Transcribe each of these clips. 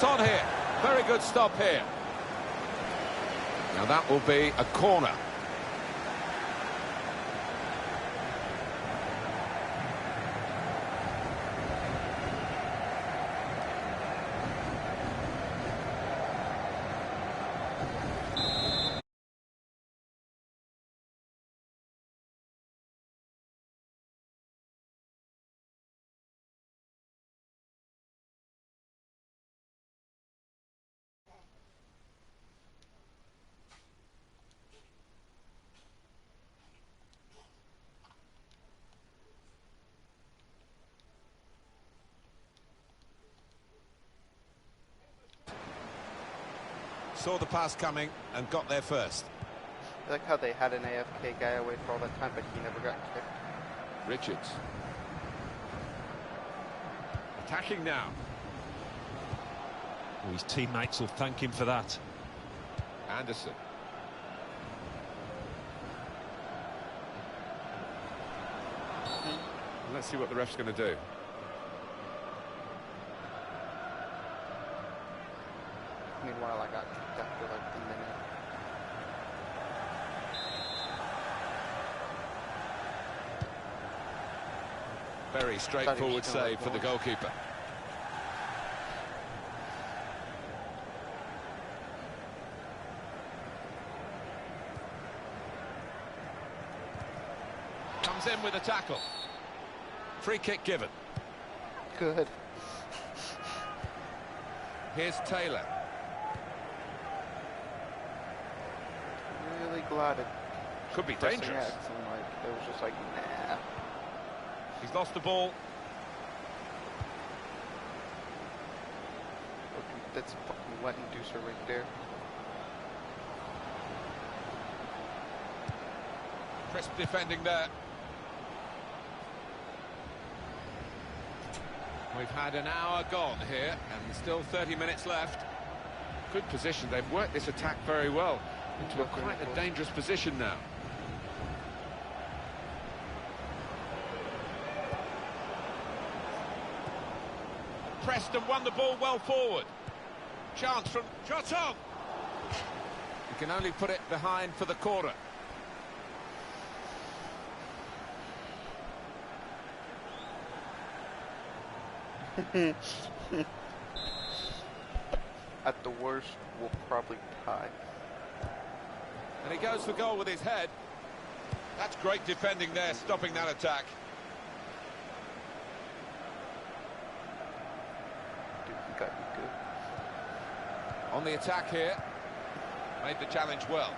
On here, very good stop here. Now that will be a corner. Saw the pass coming and got there first. I like how they had an AFK guy away for all that time, but he never got kicked. Richards. Attacking now. Well, his teammates will thank him for that. Anderson. Let's see what the ref's going to do. Meanwhile, I got kicked after like a minute. Very straightforward save for the goalkeeper. Comes in with a tackle. Free kick given. Good. Here's Taylor. Really glad it could be dangerous. X, and like it was just like nah. He's lost the ball. That's a fucking wet inducer right there. Crisp defending there. We've had an hour gone here and still 30 minutes left. Good position. They've worked this attack very well into quite a dangerous position now. Pressed and won the ball well forward. Chance from shot on. You can only put it behind for the corner. At the worst, we'll probably tie. And he goes for goal with his head. That's great defending there, stopping that attack. Dude, you got me good. On the attack here. Made the challenge well.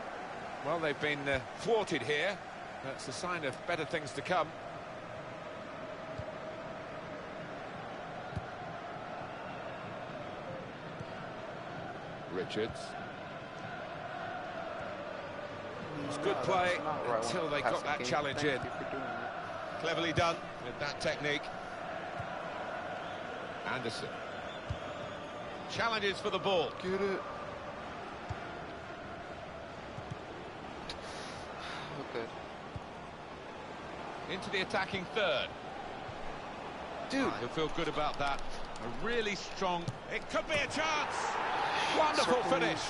Well, they've been thwarted here. That's a sign of better things to come. Richards. It's good play until they got that challenge in. Cleverly done with that technique. Anderson. Challenges for the ball. Get it. Oh, good. Into the attacking third. Dude. You'll feel good about that. A really strong... It could be a chance! Wonderful finish.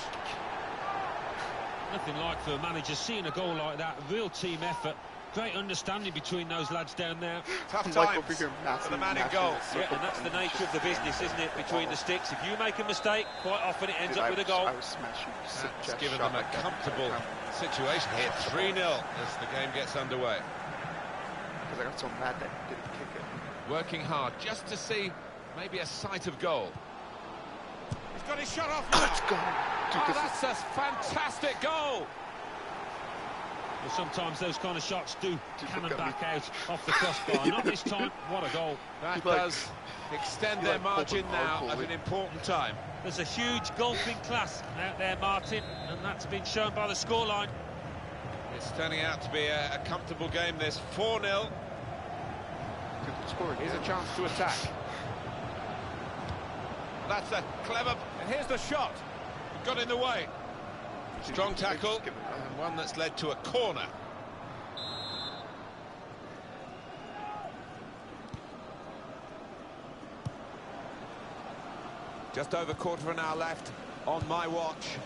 Nothing like for a manager seeing a goal like that. Real team effort. Great understanding between those lads down there. Tough times for the man in goal. Yeah, and that's the nature of the business, isn't it, between the sticks. If you make a mistake, quite often it ends up with a goal. I was smashing. That's given them a comfortable situation here. 3-0 as the game gets underway. Because I got so mad that he didn't kick it. Working hard just to see maybe a sight of goal. He's got his shot off now. Let's go. Dude, that's a fantastic goal. Well, sometimes those kind of shots do cannon back out off the crossbar. Not this time. What a goal. That does extend their margin now at an important time. There's a huge golfing class out there, Martin, and that's been shown by the scoreline. It's turning out to be a comfortable game, this 4-0. Here's a chance to attack. That's a clever... And here's the shot. Got in the way. Strong tackle, and one that's led to a corner. Just over quarter of an hour left on my watch.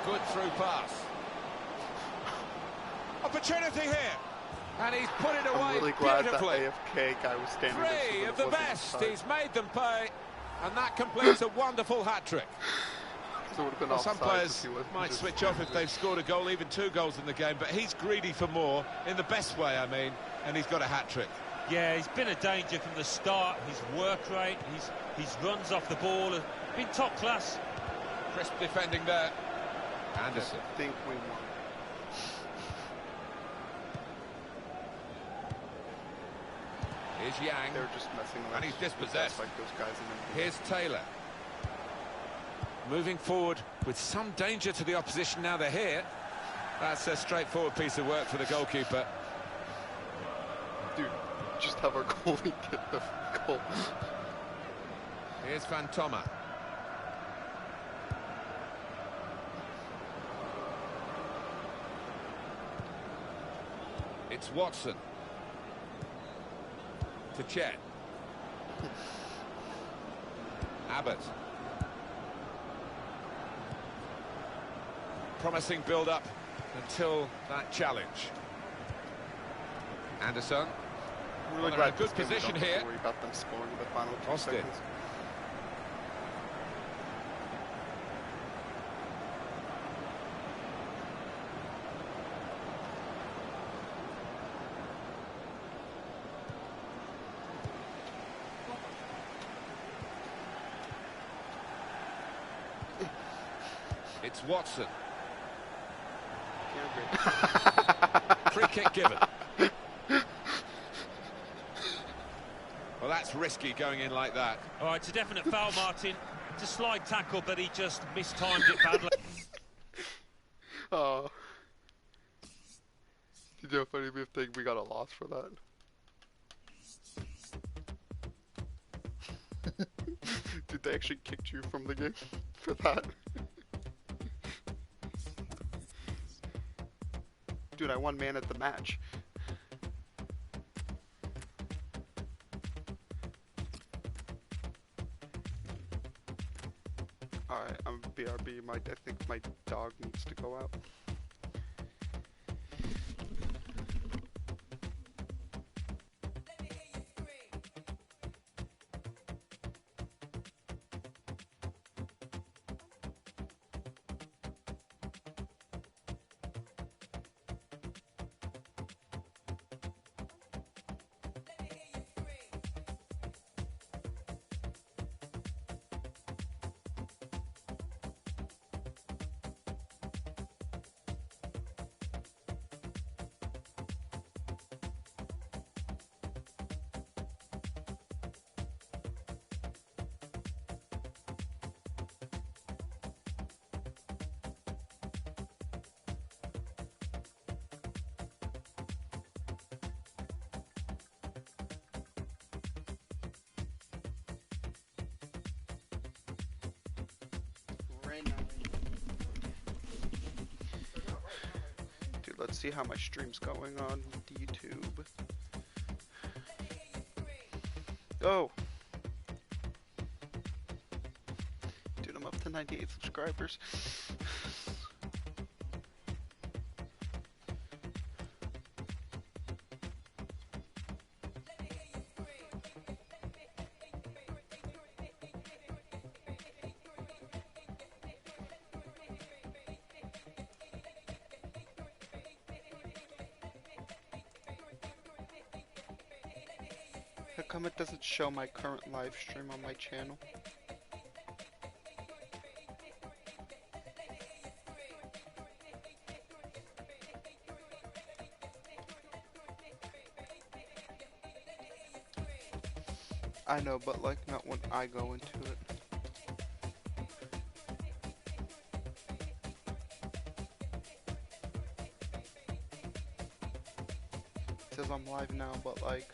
Good through pass. Opportunity here. And he's put it away. I'm really glad that beautifully. AFK guy was standing there. Three So of the best. He's made them pay. And that completes a wonderful hat-trick. So it would have been Well, some offside players if he wasn't might just switch off if they've scored a goal, even 2 goals in the game, but he's greedy for more, in the best way, I mean, and he's got a hat-trick. Yeah, he's been a danger from the start. His work rate, his runs off the ball have been top class. Crisp defending there. Anderson. I think we won. Here's Yang. They're just messing with And he's dispossessed. like those guys in Here's Taylor. Moving forward with some danger to the opposition now they're here. That's a straightforward piece of work for the goalkeeper. Dude, just have our goalie get the goal. Here's Fantoma. It's Watson. To Chet. Abbott. Promising build-up until that challenge. Anderson. We're really Well, glad in a good this game we position don't have here. to worry about them scoring in the final 2 Austin. seconds. It's Watson. Yeah, Free kick given. Well, that's risky going in like that. All right, it's a definite foul, Martin. It's a slide tackle, but he just mistimed it badly. Oh. Did you know funny if think we got a loss for that? Did they actually kick you from the game for that? Dude, I won man at the match. Alright, I'm BRB. I think my dog needs to go out. Dude, let's see how my stream's going on YouTube. Oh! Dude, I'm up to 98 subscribers. How come it doesn't show my current live stream on my channel? I know, but like not when I go into it. It says I'm live now, but like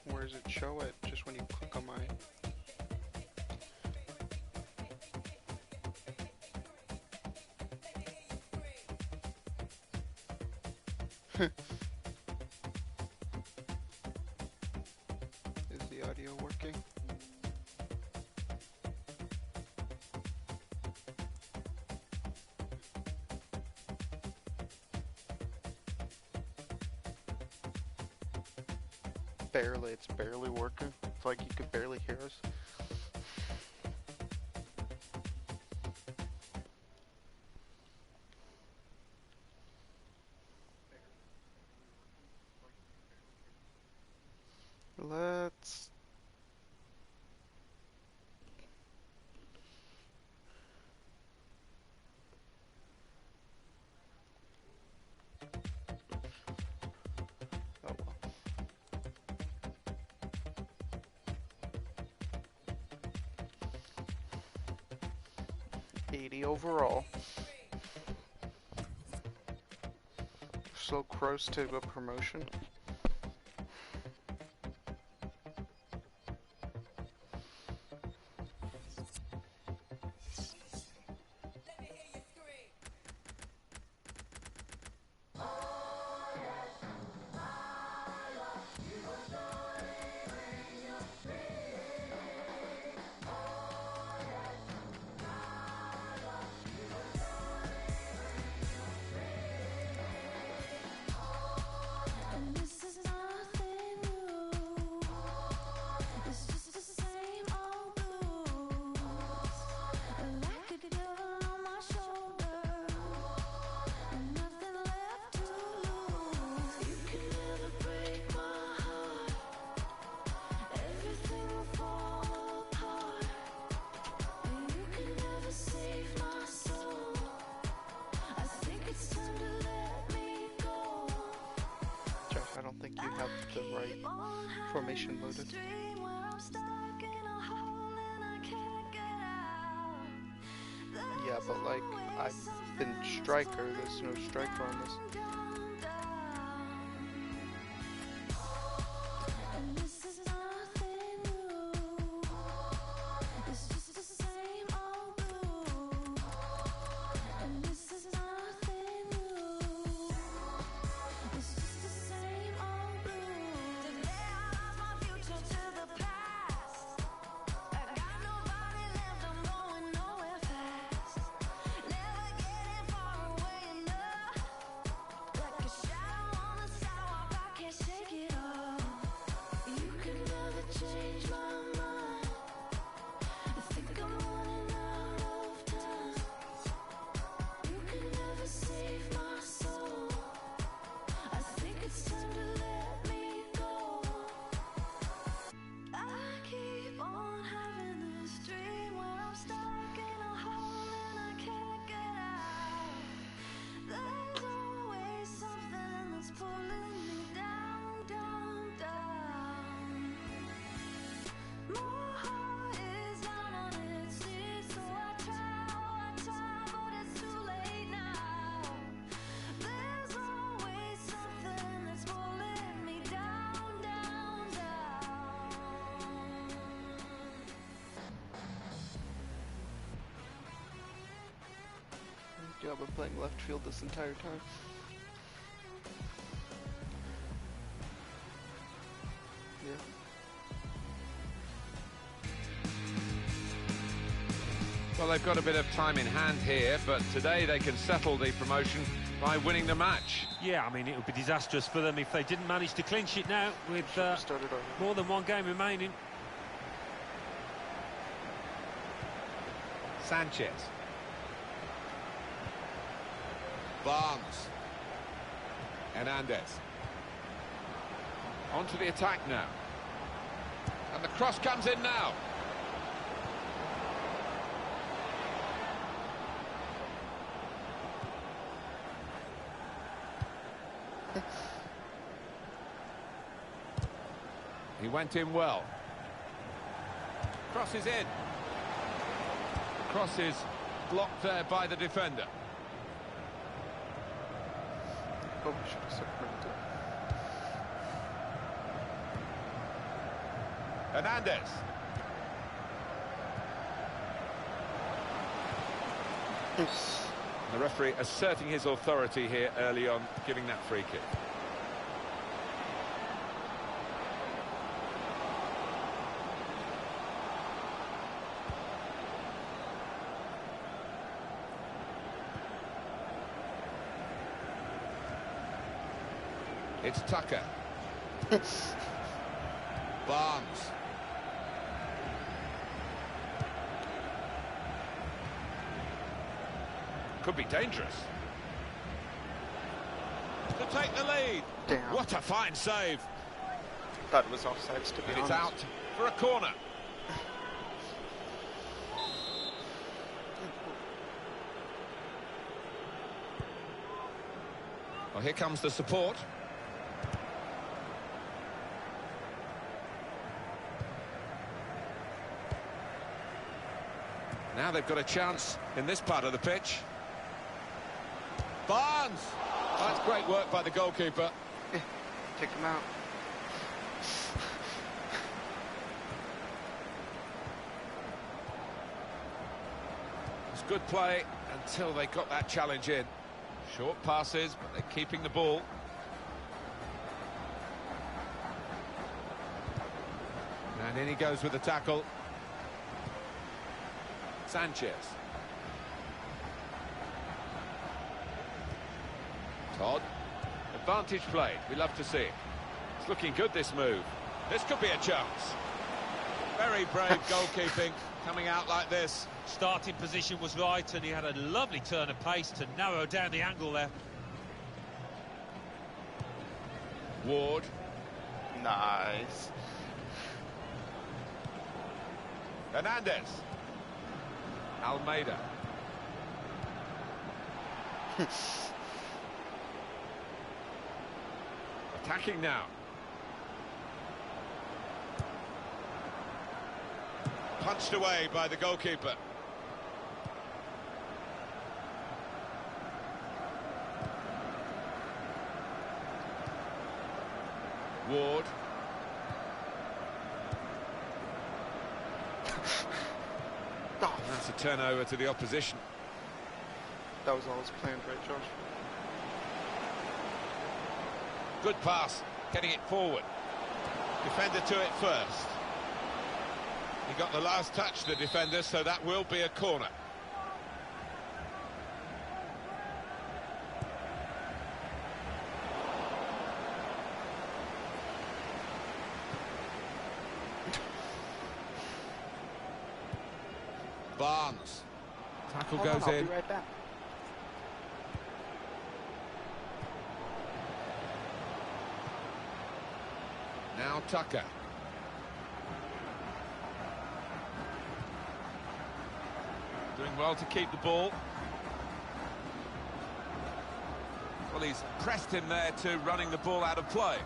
where does it show it? Just when you click on my Is the audio working? Barely, it's barely working. It's like you could barely hear us. Let's... Oh well. 80 overall. So close to a promotion. I don't think you have the right formation loaded. Yeah, but like, I've been striker, there's no striker on this. Yeah, I've been playing left field this entire time. Yeah. Well, they've got a bit of time in hand here, but today they can settle the promotion by winning the match. Yeah, I mean, it would be disastrous for them if they didn't manage to clinch it now with more than one game remaining. Sanchez. Barnes. Hernandez. On to the attack now. And the cross comes in now. He went in well. Crosses in. Cross is blocked there by the defender. Probably should have separated. Hernandez. The referee asserting his authority here early on, giving that free kick. It's Tucker. Barnes. Could be dangerous. To take the lead. Damn. What a fine save. Thought it was offsides, to be And honest. it's out for a corner. Well, here comes the support. Now they've got a chance in this part of the pitch. Barnes! Oh, that's great work by the goalkeeper. Kick him out. It's good play until they got that challenge in. Short passes, but they're keeping the ball. And in he goes with the tackle. Sanchez. Todd. Advantage played. We love to see it. It's looking good, this move. This could be a chance. Very brave goalkeeping coming out like this. Starting position was right, and he had a lovely turn of pace to narrow down the angle there. Ward. Nice. Hernandez. Almeida. Attacking now. Punched away by the goalkeeper. Ward. Oh, That's a turnover to the opposition. that was always planned, right, Josh? Good pass, getting it forward. Defender to it first. He got the last touch, the defender, so that will be a corner. Barnes. Tackle Hold on, goes I'll in. be right back. Now Tucker. Doing well to keep the ball. Well, he's pressed him there to running the ball out of play.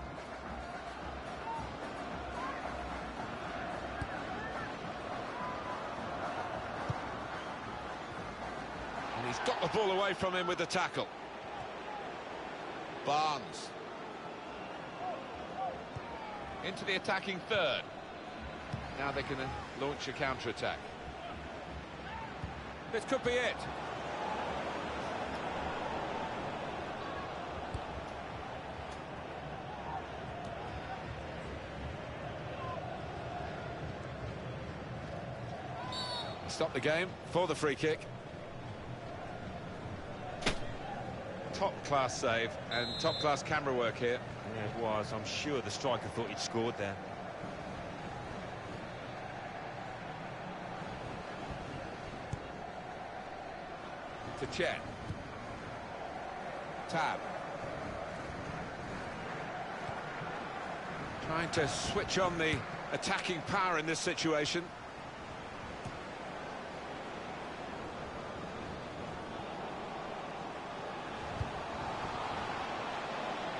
And he's got the ball away from him with the tackle. Barnes. Into the attacking third. Now they can launch a counter-attack. This could be it. Stop the game for the free kick. Top-class save and top-class camera work here. Yeah, it was. I'm sure the striker thought he'd scored there. To Chet. Tab. Trying to switch on the attacking power in this situation.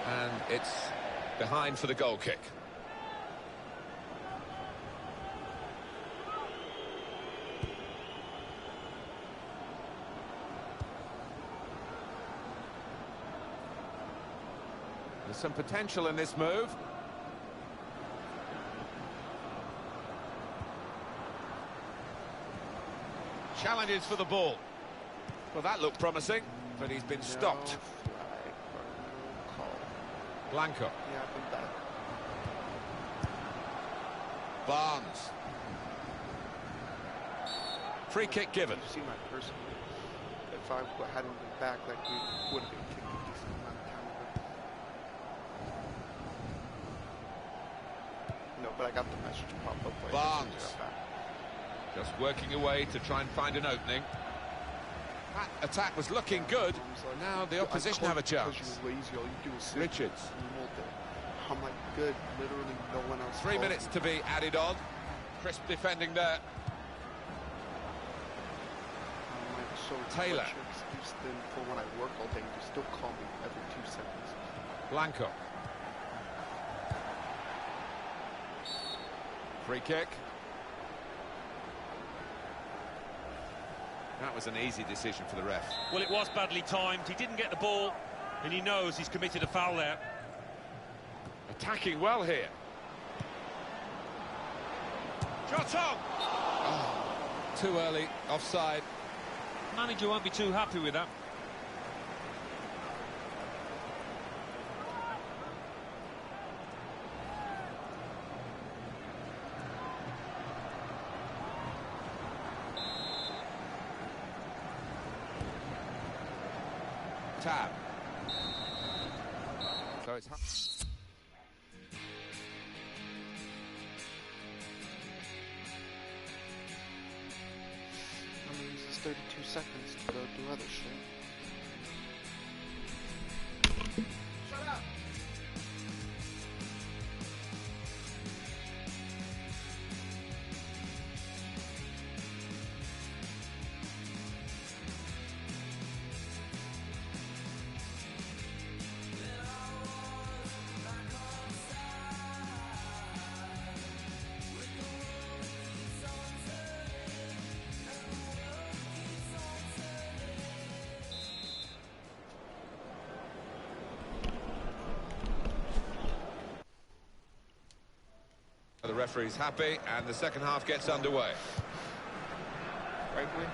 And it's behind for the goal kick. There's some potential in this move. Challenges for the ball. Well, that looked promising, but he's been stopped. No flag or no call. Blanco. Yeah, I've been back. Barnes. Free kick given. You see my person. If I hadn't been back, like we would have been kicked a decent amount of time ago. No, but I got the message pop up. Like, Barnes. Just working away to try and find an opening. That attack was looking good. Like, now the opposition have a chance. Because you're lazy, all you do is sit Richards. and you hold it. I'm like, good. Literally no one else. 3 minutes to be added on. Crisp defending there. I'm like, so Taylor. much excuse then for when I work all day, you still call me every 2 seconds. Blanco. Free kick. That was an easy decision for the ref. Well, it was badly timed. He didn't get the ball, and he knows he's committed a foul there. Attacking well here. Shot on! Oh, too early, offside. Manager won't be too happy with that. Tab. So it's... I mean, this is 32 seconds to go do other shit. Shut up! The referee's happy, and the second half gets underway. Right way.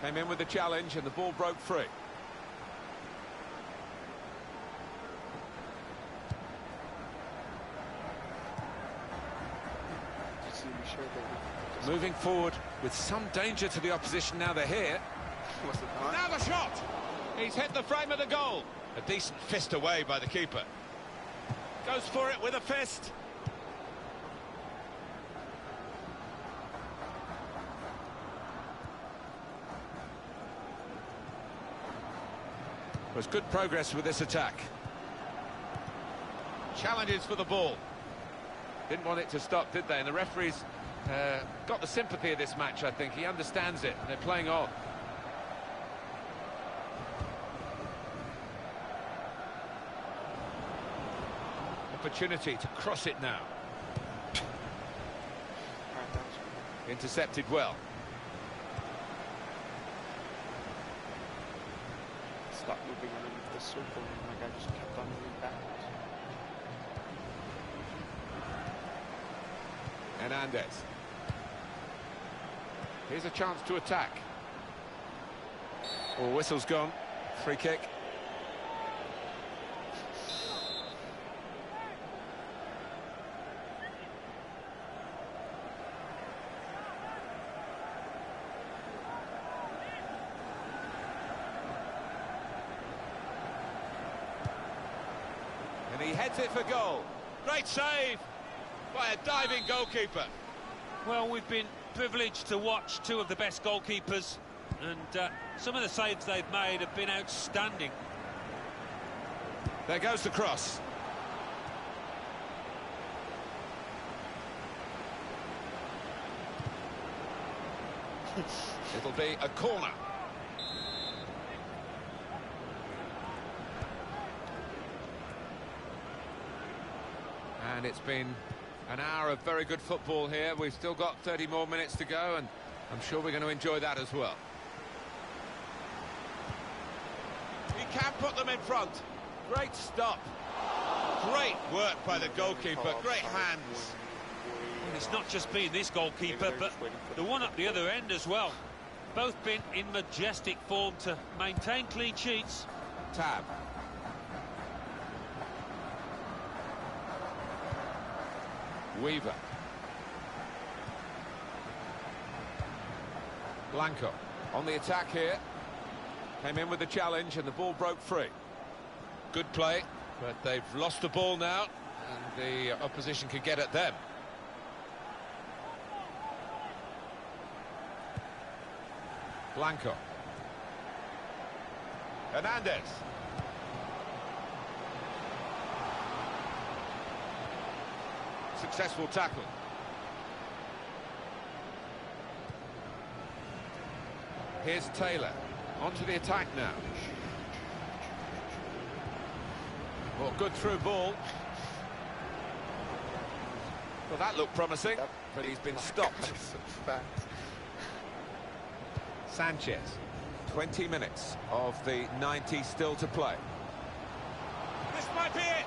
Came in with the challenge, and the ball broke free. Just to be sure that Moving forward with some danger to the opposition now they're here. was it not? Now the shot! He's hit the frame of the goal. A decent fist away by the keeper. Goes for it with a fist. Was good progress with this attack. Challenges for the ball. Didn't want it to stop, did they? And the referee's got the sympathy of this match, I think. He understands it, and they're playing on. Opportunity to cross it now. Alright, that was good. Intercepted well. Stop moving underneath the circle, and like I just kept on moving backwards. Hernandez. Here's a chance to attack. Oh, whistle's gone. Free kick. And he heads it for goal. Great save by a diving goalkeeper. Well, we've been privileged to watch two of the best goalkeepers, and some of the saves they've made have been outstanding. There goes the cross. It'll be a corner. And it's been an hour of very good football here. We've still got 30 more minutes to go, and I'm sure we're going to enjoy that as well. He can put them in front. Great stop. Great work by the goalkeeper. Great hands. And it's not just been this goalkeeper, but the one up the other end as well. Both been in majestic form to maintain clean sheets. Tab. Weaver. Blanco on the attack here. Came in with the challenge and the ball broke free. Good play, but they've lost the ball now and the opposition can get at them. Blanco. Hernandez. Successful tackle. Here's Taylor. Onto the attack now. Well, good through ball. Well, that looked promising, but he's been stopped. Sanchez. 20 minutes of the 90 still to play. This might be it!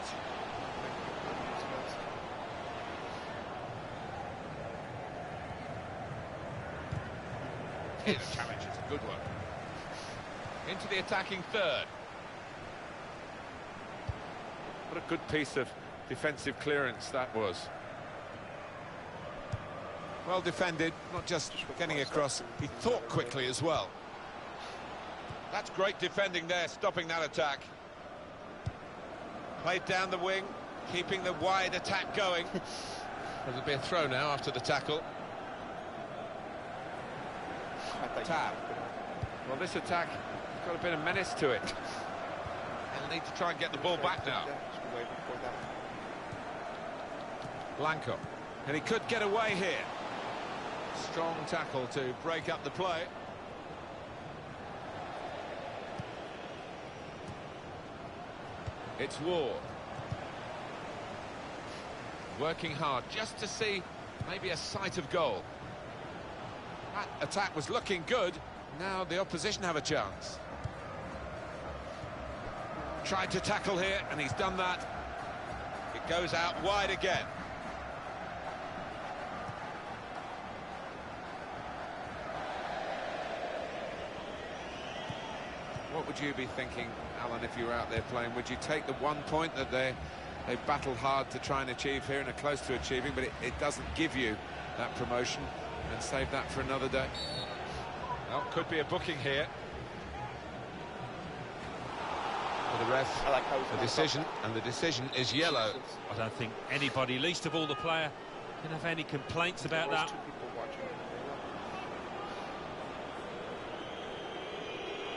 Here's a challenge, it's a good one. Into the attacking third. What a good piece of defensive clearance that was. Well defended, not just getting across, he thought quickly as well. That's great defending there, stopping that attack. Played down the wing, keeping the wide attack going. There'll be a throw now after the tackle. Tab. Well, this attack has got a bit of menace to it. They'll need to try and get the ball back now. Blanco. And he could get away here. Strong tackle to break up the play. It's Ward. Working hard just to see maybe a sight of goal. That attack was looking good. Now the opposition have a chance. Tried to tackle here, and he's done that. It goes out wide again. What would you be thinking, Alan, if you were out there playing? Would you take the 1 point that they battled hard to try and achieve here and are close to achieving, but it doesn't give you that promotion, and save that for another day? Well, could be a booking here. For the ref, the decision, and the decision is yellow. I don't think anybody, least of all the player, can have any complaints about that.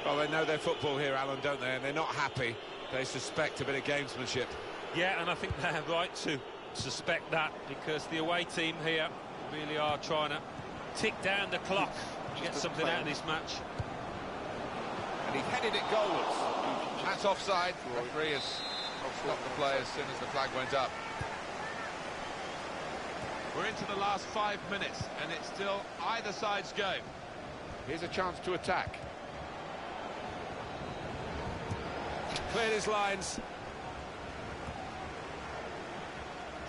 Well, they know their football here, Alan, don't they? And they're not happy. They suspect a bit of gamesmanship. Yeah, and I think they're right to suspect that, because the away team here really are trying to tick down the clock to get something out of this match. And he headed it goalwards. That's offside. The referee has stopped the play as soon as the flag went up. We're into the last 5 minutes, and it's still either side's game. Here's a chance to attack. Cleared his lines.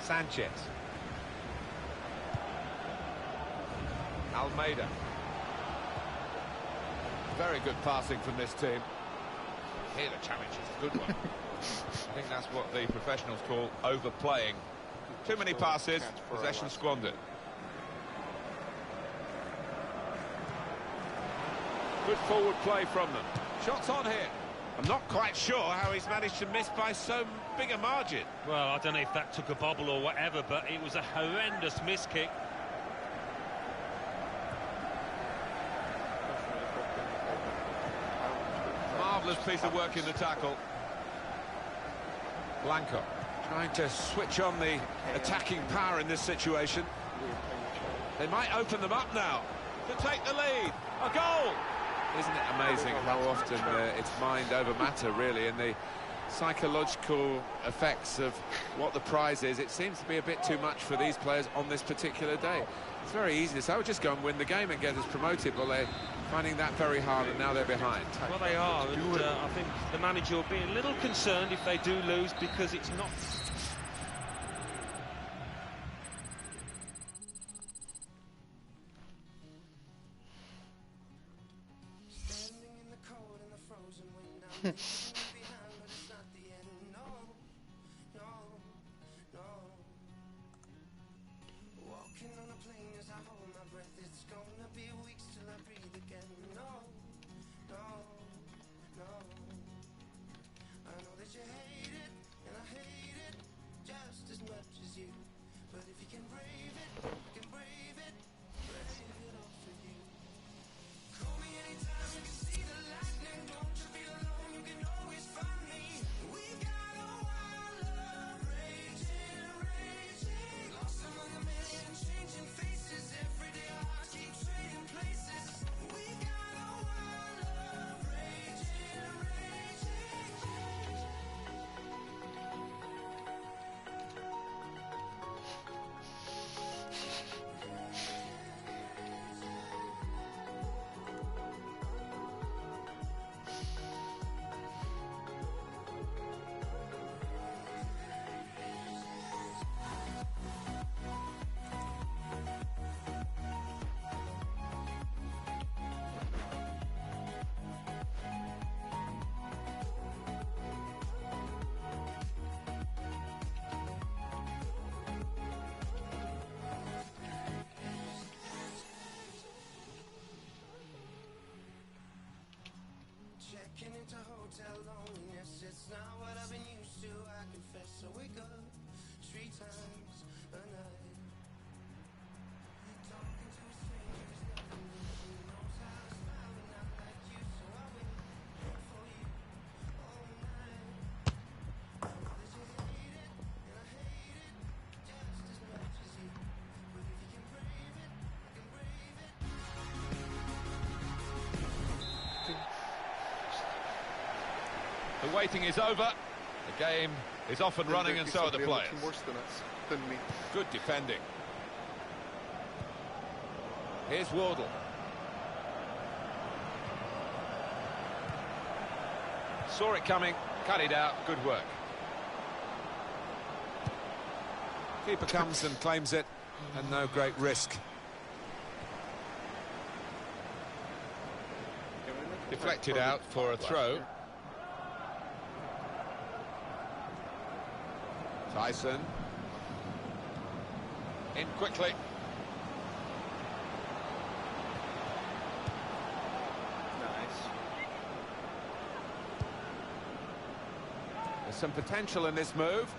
Sanchez. Almeida. Very good passing from this team. Here the challenge is a good one. I think that's what the professionals call overplaying. Too many passes, possession squandered. Good forward play from them. Shots on here. I'm not quite sure how he's managed to miss by so big a margin. Well, I don't know if that took a bobble or whatever, but it was a horrendous miss kick. Marvellous piece of work in the tackle. Blanco trying to switch on the attacking power in this situation. They might open them up now to take the lead. A goal! Isn't it amazing how often it's mind over matter, really, and the psychological effects of what the prize is. It seems to be a bit too much for these players on this particular day. It's very easy to say, oh, just go and win the game and get us promoted. Well, they're finding that very hard, and now they're behind. Well, they are, and I think the manager will be a little concerned if they do lose, because it's not... The waiting is over. The game is off and running, and so are the players. Worse than us, than me. Good defending. Here's Wardle. Saw it coming, cut it out. Good work. Keeper comes and claims it, and no great risk. Deflected out for a throw. Tyson. In quickly. Nice. There's some potential in this move.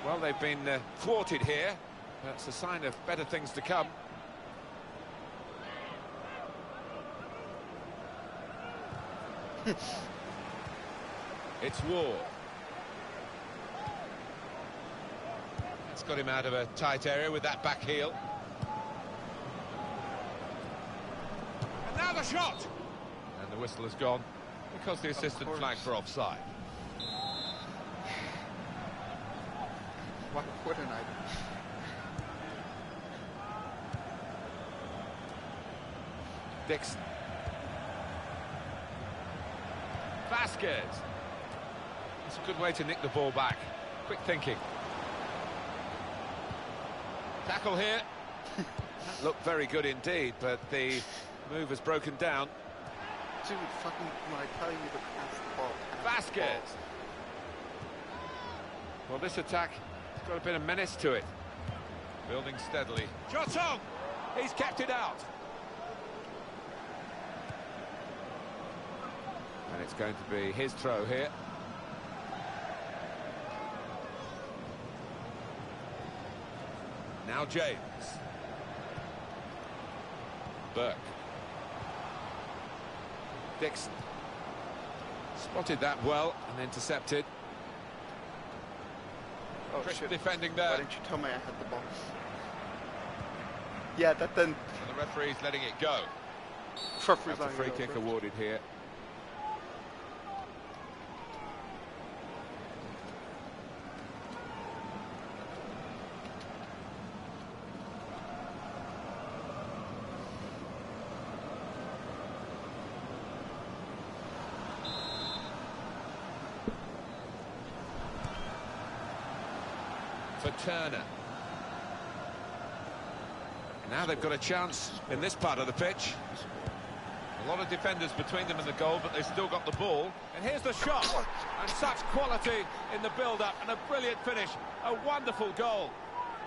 Well, they've been thwarted here. That's a sign of better things to come. It's Ward. It's got him out of a tight area with that back heel. And now the shot! And the whistle has gone because the assistant flagged for offside. What an item. Dixon. Vasquez. It's a good way to nick the ball back. Quick thinking. Tackle here. That looked very good indeed, but the move has broken down. Dude, fucking, when I tell you to pass the ball. Vasquez. Well, this attack has got a bit of menace to it. Building steadily. Shot on! He's kept it out. And it's going to be his throw here. Now James. Burke. Dixon. Spotted that well and intercepted. Oh, Crisp shit. defending there. Why didn't you tell me I had the ball? Yeah, that then... And the referee's letting it go. That's That's a free kick awarded here. For Turner. Now they've got a chance in this part of the pitch. A lot of defenders between them and the goal, but they've still got the ball. And here's the shot. And such quality in the build-up and a brilliant finish. A wonderful goal.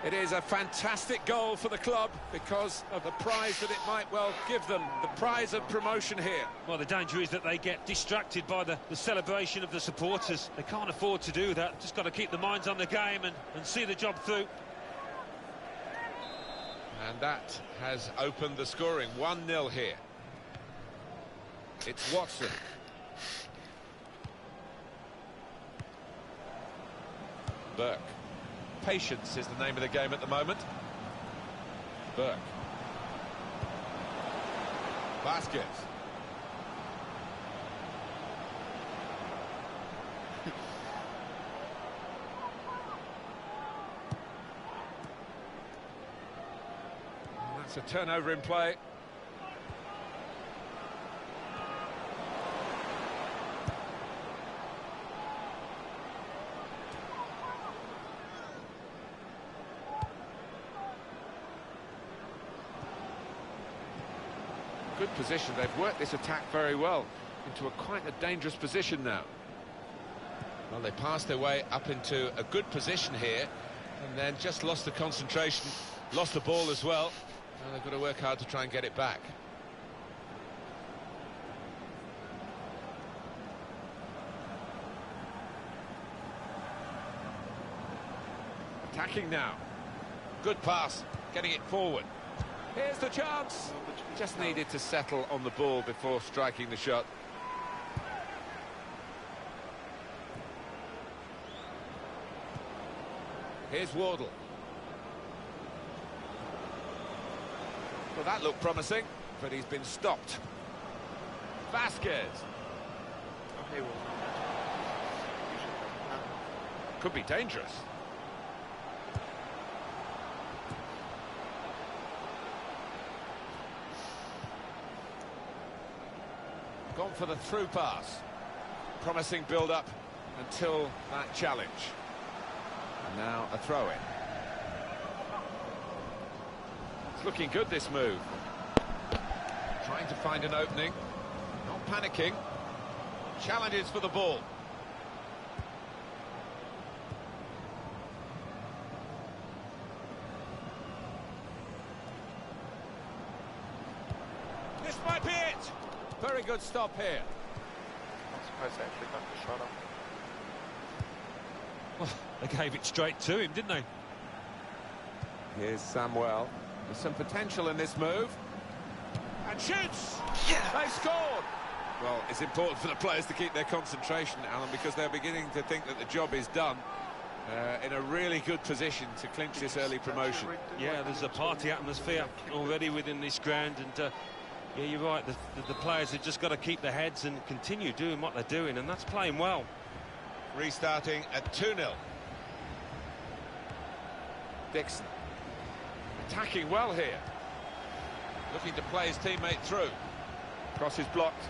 It is a fantastic goal for the club because of the prize that it might well give them, the prize of promotion here. Well, the danger is that they get distracted by the celebration of the supporters. They can't afford to do that. Just got to keep the minds on the game and see the job through. And that has opened the scoring. 1-0 here. It's Watson. Burke. Patience is the name of the game at the moment. Burke. Vasquez. That's a turnover in play. Good position. They've worked this attack very well into quite a dangerous position now. Well, they passed their way up into a good position here and then just lost the concentration, lost the ball as well. And they've got to work hard to try and get it back. Attacking now. Good pass, getting it forward. Here's the chance. Just needed to settle on the ball before striking the shot. Here's Wardle. Well, that looked promising, but he's been stopped. Vasquez. Could be dangerous. Gone for the through pass. Promising build-up until that challenge. And now a throw-in. It's looking good, this move. Trying to find an opening. Not panicking. Challenges for the ball. This might be it. Very good stop here. I'm surprised they actually got the shot off. Well, they gave it straight to him, didn't they? Here's Samuel. There's some potential in this move. And shoots! Yeah. They scored! Well, it's important for the players to keep their concentration, Alan, because they're beginning to think that the job is done. In a really good position to clinch this early promotion. Yeah, there's a party atmosphere already within this ground, and yeah, you're right, the players have just got to keep their heads and continue doing what they're doing, and that's playing well. Restarting at 2-0. Dixon. Attacking well here. Looking to play his teammate through. Cross is blocked.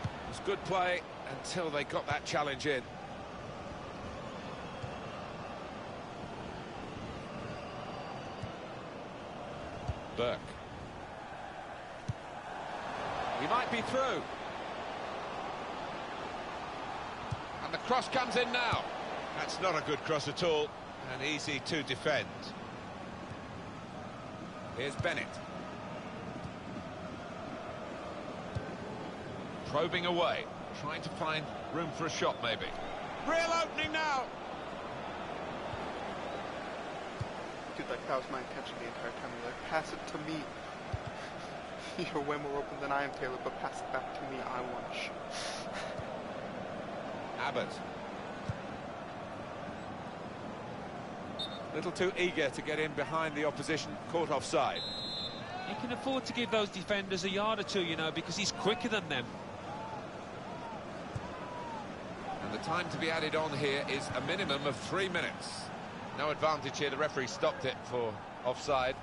It was good play until they got that challenge in. Burke. He might be through. And the cross comes in now. That's not a good cross at all, and easy to defend. Here's Bennett. Probing away, trying to find room for a shot maybe. Real opening now. Dude, like, that was my intention the entire time. Like, pass it to me. You're way more open than I am, Taylor, but pass it back to me. I want to shoot. Abbott. A little too eager to get in behind the opposition, caught offside. He can afford to give those defenders a yard or two, you know, because he's quicker than them. And the time to be added on here is a minimum of 3 minutes. No advantage here, the referee stopped it for offside.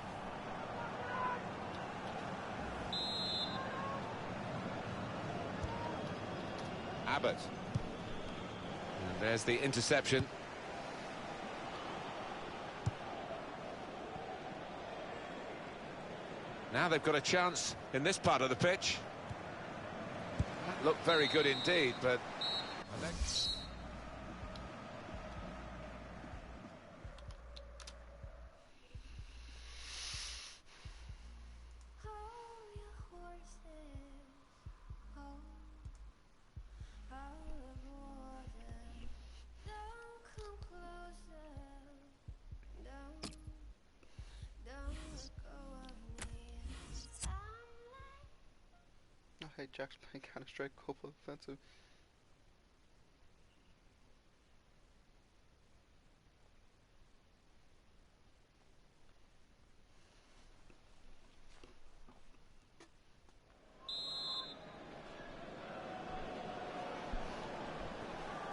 Abbott. And there's the interception. Now they've got a chance in this part of the pitch. That looked very good indeed, but... Hey, Jack's playing Counter-Strike Global Offensive.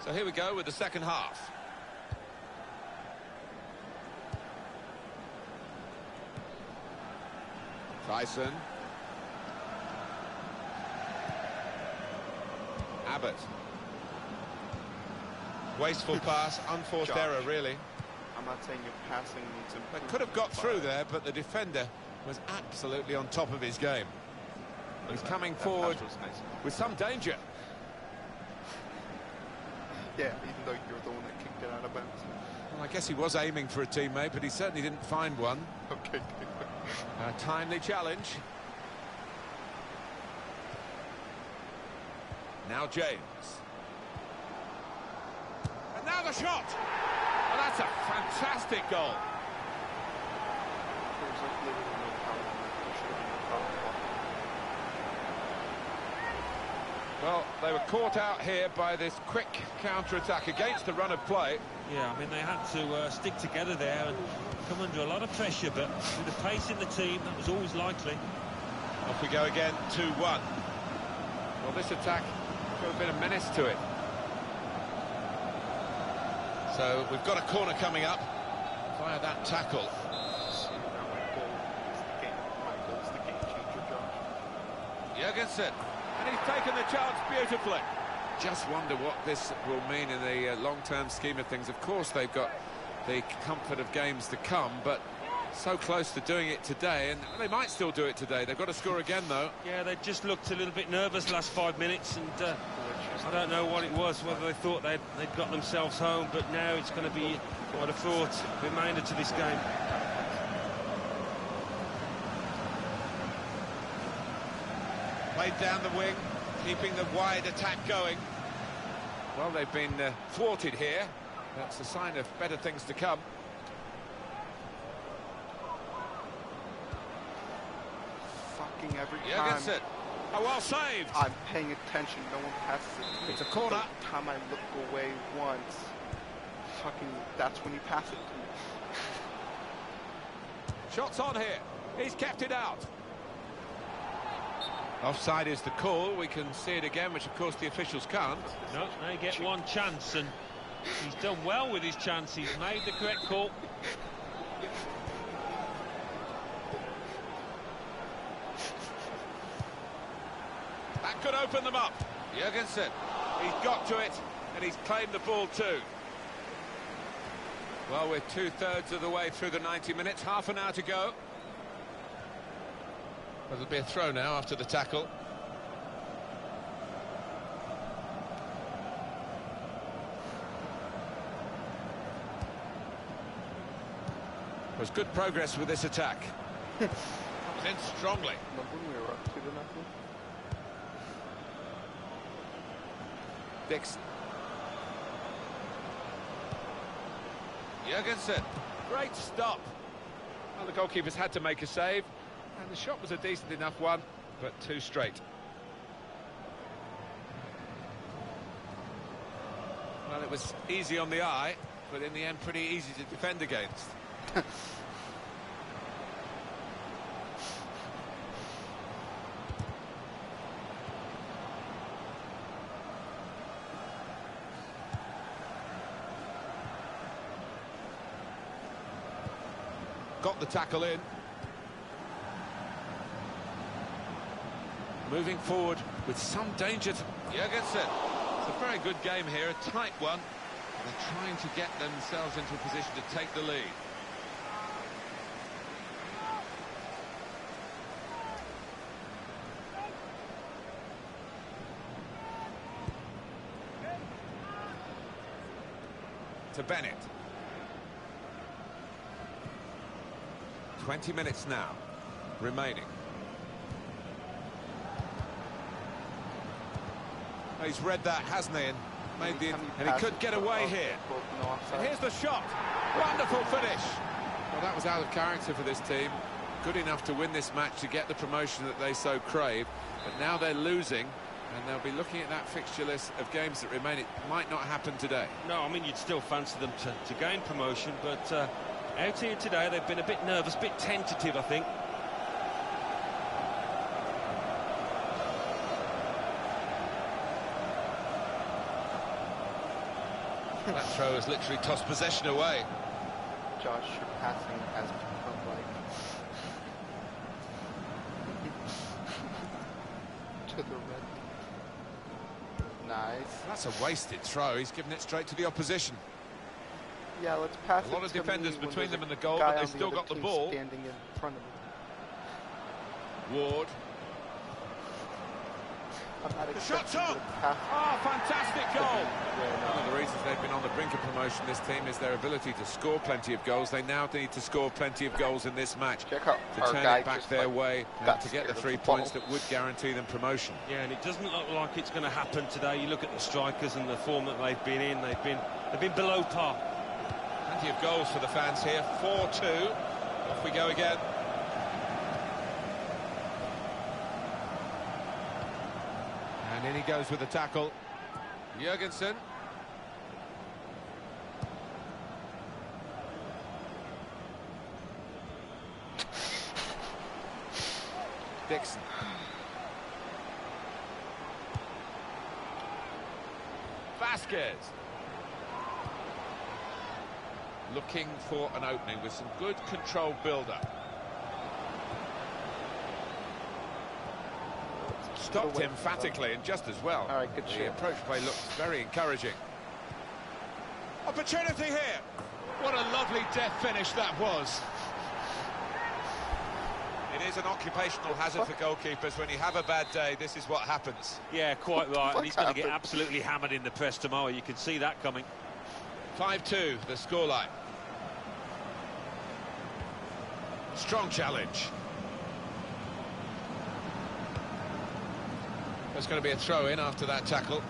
So here we go with the second half. Tyson. Abbott. Wasteful pass, unforced error, really. I'm not saying your passing needs improvement. They could have got through there, but the defender was absolutely on top of his game. He's coming forward with some danger. Yeah, even though you're the one that kicked it out of bounds. Well, I guess he was aiming for a teammate, but he certainly didn't find one. Okay. A timely challenge. Now James. And now the shot! Well, that's a fantastic goal. Well, they were caught out here by this quick counter-attack against the run of play. Yeah, I mean, they had to stick together there and come under a lot of pressure, but with the pace in the team, that was always likely. Off we go again, 2-1. Well, this attack got a bit of menace to it. So we've got a corner coming up via that tackle. Jurgensen, and he's taken the chance beautifully. Just wonder what this will mean in the long-term scheme of things. Of course, they've got the comfort of games to come, but so close to doing it today, and they might still do it today. They've got to score again, though. Yeah, they just looked a little bit nervous last 5 minutes, and I don't know what it was, whether they thought they'd got themselves home, but now it's going to be, what I thought, remainder to this game. Played down the wing, keeping the wide attack going. Well, they've been thwarted here. That's a sign of better things to come. Fucking every time. Jurgensen. Oh, well saved. I'm paying attention. No one passes it to me. It's a corner. The time I look away once, fucking, that's when you pass it to me. Shots on here. He's kept it out. Offside is the call. We can see it again, which of course the officials can't. No, they get one chance, and he's done well with his chance. He's made the correct call. That could open them up. Jurgensen, he's got to it, and he's claimed the ball too. Well, we're 2/3 of the way through the 90 minutes, half an hour to go. It'll be a throw now after the tackle. Was good progress with this attack. Was in strongly. Remember when we were up 2-0? Dix. Jurgensen. Great stop. Well, the goalkeeper's had to make a save. And the shot was a decent enough one, but too straight. Well, it was easy on the eye, but in the end pretty easy to defend against. Got the tackle in. Moving forward with some danger to Jurgensen. It's a very good game here, a tight one. They're trying to get themselves into a position to take the lead. to Bennett. 20 minutes now remaining. He's read that, hasn't he? And made the, and he could get away here. And here's the shot. Wonderful finish. Well, that was out of character for this team. Good enough to win this match, to get the promotion that they so crave. But now they're losing, and they'll be looking at that fixture list of games that remain. It might not happen today. No, I mean, you'd still fancy them to gain promotion, but out here today, they've been a bit nervous, a bit tentative, I think. That throw has literally tossed possession away. Josh, your passing has become like to the red. Nice. That's a wasted throw. He's given it straight to the opposition. Yeah, let's pass it. A lot of defenders between them and the goal, but they've still got the ball. Standing in front of him. Ward. The shot's on! Oh, fantastic goal! One of the reasons they've been on the brink of promotion, this team, is their ability to score plenty of goals. They now need to score plenty of goals in this match to turn it back their way and to get the 3 points that would guarantee them promotion. Yeah, and it doesn't look like it's going to happen today. You look at the strikers and the form that they've been in. They've been below par. Plenty of goals for the fans here. 4-2. Off we go again. And in he goes with the tackle. Jurgensen. Dixon. Vasquez. Looking for an opening with some good controlled build-up. Stopped emphatically and just as well. All right, good shot. The approach play looks very encouraging. Opportunity here. What a lovely death finish that was. It is an occupational hazard for goalkeepers. When you have a bad day, this is what happens. Yeah, quite right. And he's going to get absolutely hammered in the press tomorrow. You can see that coming. 5-2, the scoreline. Strong challenge. There's going to be a throw-in after that tackle.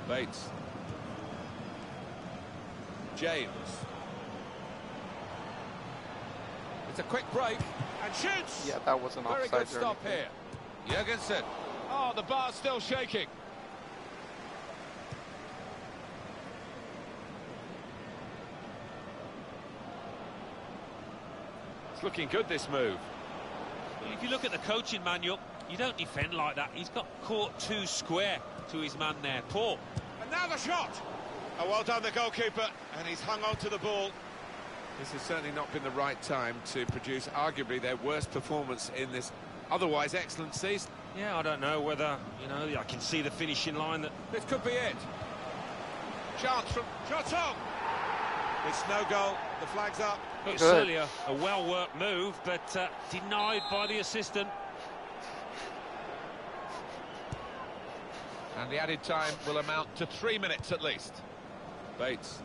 Bates. James. It's a quick break and shoots. Yeah, that was an offside. Very good stop here. Jurgensen. Oh, the bar's still shaking. It's looking good, this move. If you look at the coaching manual, you don't defend like that. He's got caught too square to his man there. Poor. And now the shot. Oh, well done, the goalkeeper. And he's hung on to the ball. This has certainly not been the right time to produce arguably their worst performance in this otherwise excellent season. Yeah, I don't know whether, you know, I can see the finishing line. That this could be it. Chance from Joton. It's no goal. The flag's up. It's certainly a well-worked move, but denied by the assistant. And the added time will amount to 3 minutes at least. Bates.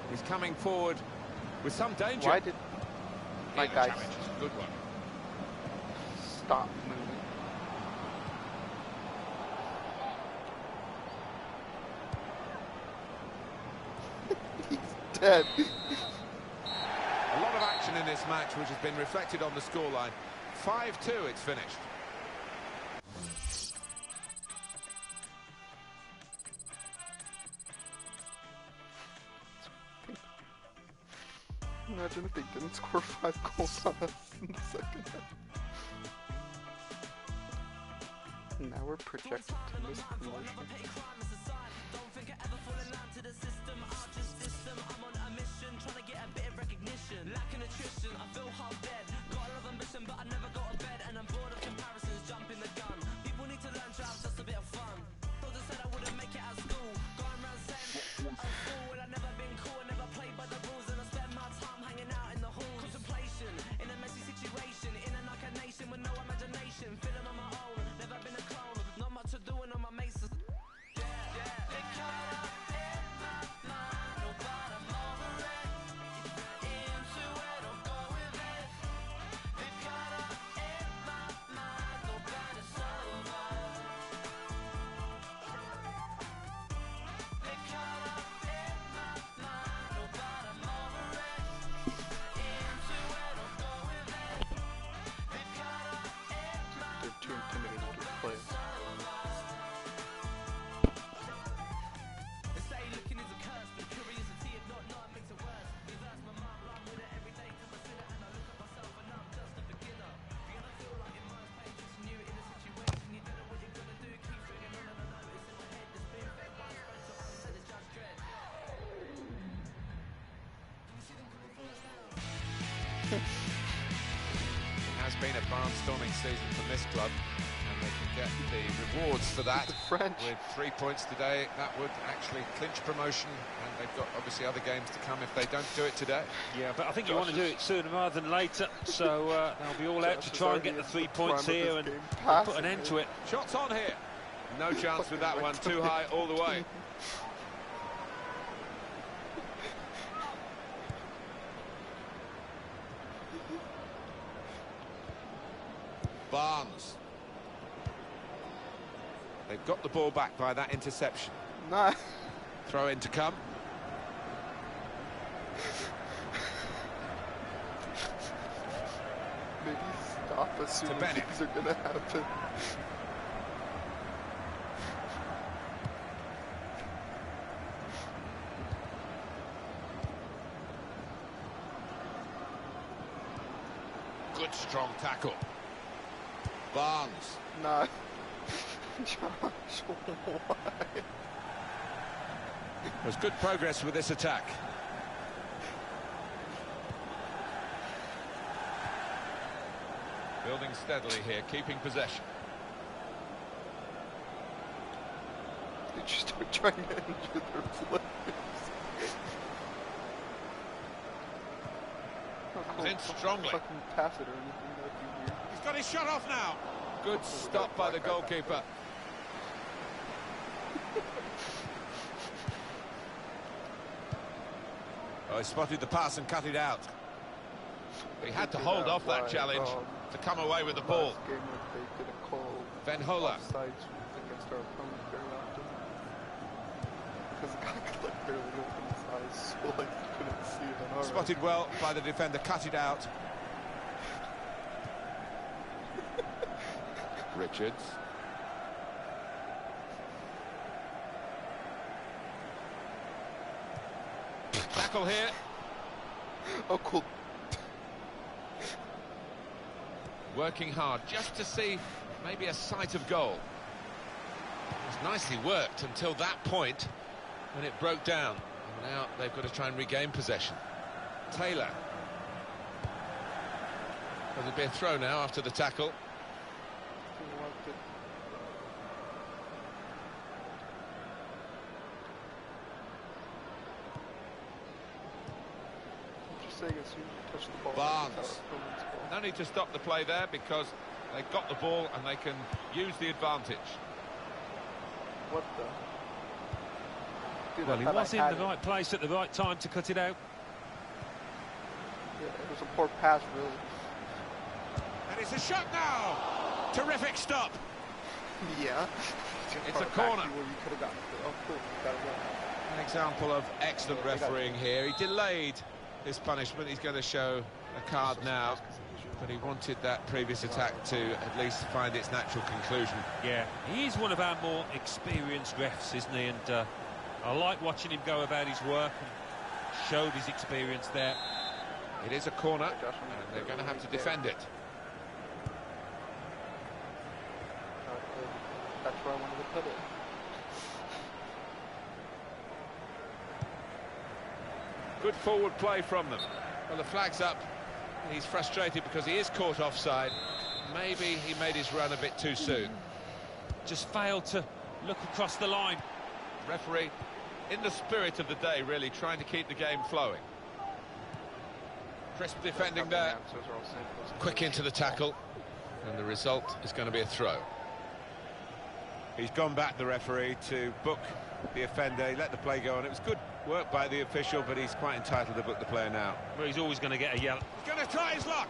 He's coming forward with some danger. Why did my guy good one. Stop moving? He's dead. A lot of action in this match, which has been reflected on the scoreline. 5-2, it's finished. Imagine if they didn't score 5 goals on us in the second half. Now we're projected to miss promotion. has been a barnstorming season from this club, and they can get the rewards for that. The French. With 3 points today, that would actually clinch promotion, and they've got obviously other games to come if they don't do it today. Yeah, but I think you want to do it sooner rather than later, so they'll be all out to try and get the 3 points here and put an end to it. Shots on here. No chance with that one, too high all the way. Barnes. They've got the ball back by that interception. No. Throw in to come. Maybe stop as soon as these are going to happen. Good strong tackle. Barnes. No. Josh, why? There's good progress with this attack. Building steadily here, keeping possession. They just start trying to injure their players. Comes in strongly. Fucking pass it or anything, that'd be weird. He's got his shot off now. Good stop by the goalkeeper. Oh, he spotted the pass and cut it out. He had to hold off that challenge to come away with the ball. Last game they did a call Venhola. offsides against our opponent very often. Because the guy could like barely open his eyes, so like he couldn't see it. And Spotted well by the defender, cut it out. Richards. Tackle here. Oh, cool. Working hard just to see maybe a sight of goal. It was nicely worked until that point when it broke down. And now they've got to try and regain possession. Taylor. Well, there'll be a throw now after the tackle. Barnes. No need to stop the play there because they've got the ball and they can use the advantage. What the? Dude, well, he was in the right place at the right time to cut it out. Yeah, it was a poor pass, really. And it's a shot now! Terrific stop! Yeah. It's a corner. Where you could have gotten it. Oh, cool. You got it right. An example of excellent refereeing here. He delayed his punishment. He's going to show a card now, but he wanted that previous attack to at least find its natural conclusion. Yeah, he is one of our more experienced refs, isn't he? And I like watching him go about his work and showed his experience there. It is a corner, and they're going to have to defend it. That's where I wanted to put it. Good forward play from them. Well, the flag's up. He's frustrated because he is caught offside. Maybe he made his run a bit too soon. Just failed to look across the line. Referee, in the spirit of the day, really trying to keep the game flowing. Crisp defending there. Quick into the tackle. And the result is going to be a throw. He's gone back, the referee, to book the offender. He let the play go on. It was good work by the official, but he's quite entitled to book the player now. Well, he's always going to get a yellow. He's going to try his luck.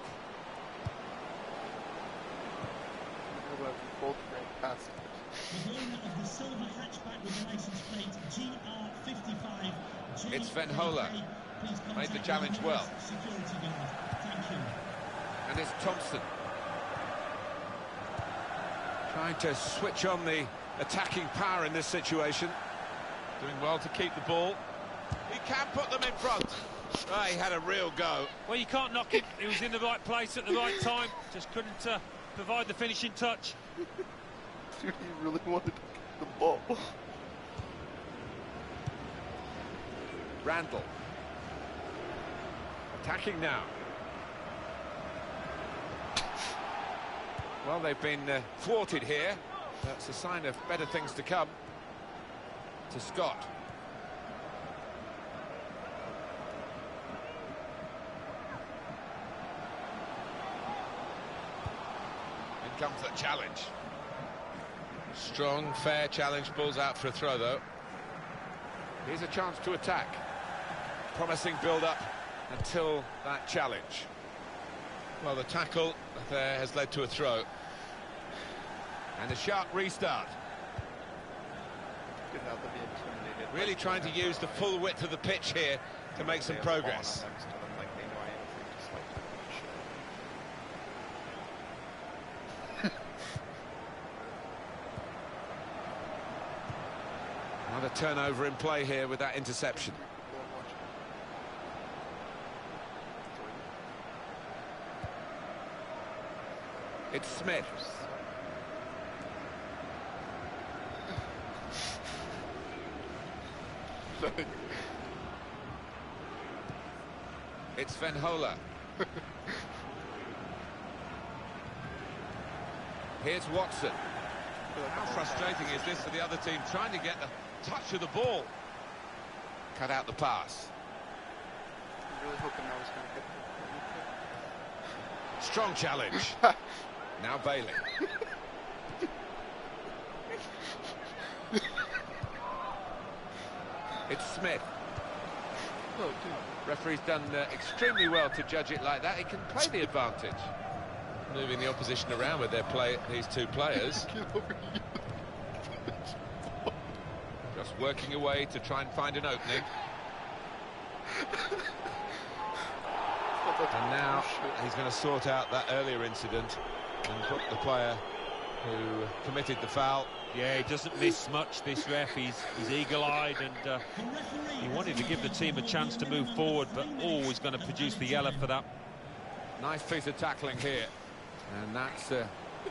It's Venhola. Made the challenge well. And it's Thompson. Trying to switch on the attacking power in this situation. Doing well to keep the ball. He can put them in front. Oh, he had a real go. Well, you can't knock him. He was in the right place at the right time. Just couldn't provide the finishing touch. Dude, he really wanted to kick the ball. Randall. Attacking now. Well, they've been thwarted here. That's a sign of better things to come. To Scott. In comes the challenge. Strong, fair challenge, pulls out for a throw, though. Here's a chance to attack. Promising build-up until that challenge. Well, the tackle there has led to a throw. And a sharp restart. Really trying to use the full width of the pitch here to make some progress. Another turnover in play here with that interception. It's Smith. It's Venhola. Here's Watson. How frustrating is this for the other team, trying to get the touch of the ball? Cut out the pass. I'm really hoping I was going to hit. Strong challenge. Now Bailey. It's Smith. Oh, dude. Referee's done extremely well to judge it like that. He can play the advantage. Moving the opposition around with their play, these two players. Just working away to try and find an opening. And now he's going to sort out that earlier incident and put the player who committed the foul. Yeah, he doesn't miss much, this ref. He's eagle-eyed, and he wanted to give the team a chance to move forward, but always going to produce the yellow for that. Nice piece of tackling here, and that's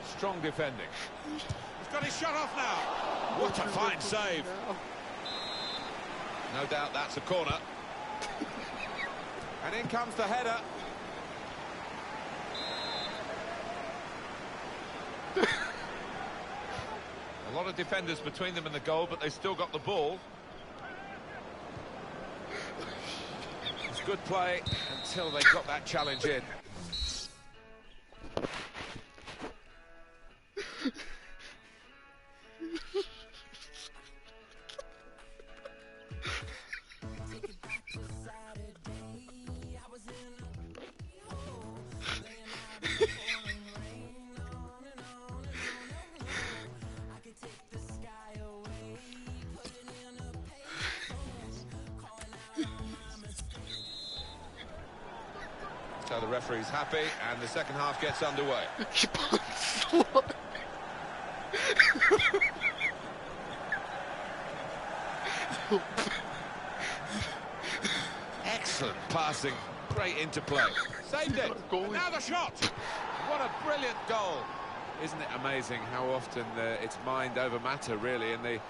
strong defending. He's got his shot off now. What a fine save. No doubt that's a corner. And in comes the header. A lot of defenders between them and the goal, but they still got the ball. It's good play until they got that challenge in. So the referee's happy, and the second half gets underway. Excellent passing, great interplay. Saved it, and now the shot! What a brilliant goal! Isn't it amazing how often it's mind over matter, really, and the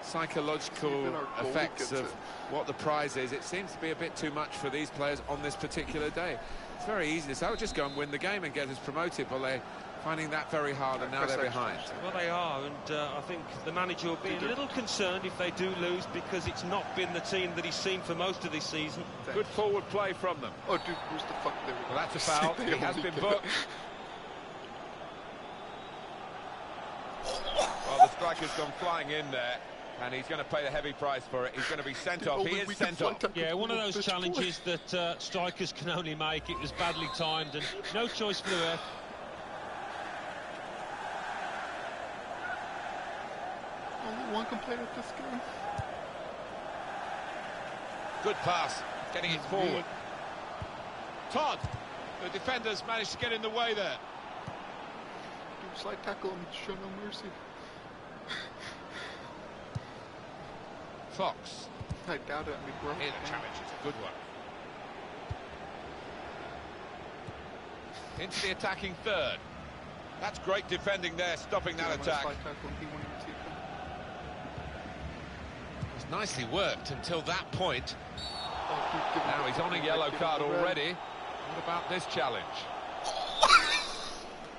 psychological effects of what the prize is. It seems to be a bit too much for these players on this particular day. It's very easy to say, oh, just go and win the game and get us promoted, but they're finding that very hard, and now they're behind. Well, they are, and I think the manager will be a little concerned if they do lose, because it's not been the team that he's seen for most of this season. Good forward play from them. Oh, dude, where's the fuck there? Well, that's a foul. He has been booked. Well, the striker's gone flying in there, and he's going to pay the heavy price for it. He's going to be sent off. He is sent off. Yeah, one of those challenges that strikers can only make. It was badly timed, and no choice for the ref. Only one can play at this game. Good pass, getting it forward. Todd, the defenders managed to get in the way there. Dude, slide tackle and show no mercy. Fox. I doubt it. Here the challenge is a good one. Into the attacking third. That's great defending there, stopping that attack. It's nicely worked until that point. Now he's on a yellow card already. What about this challenge?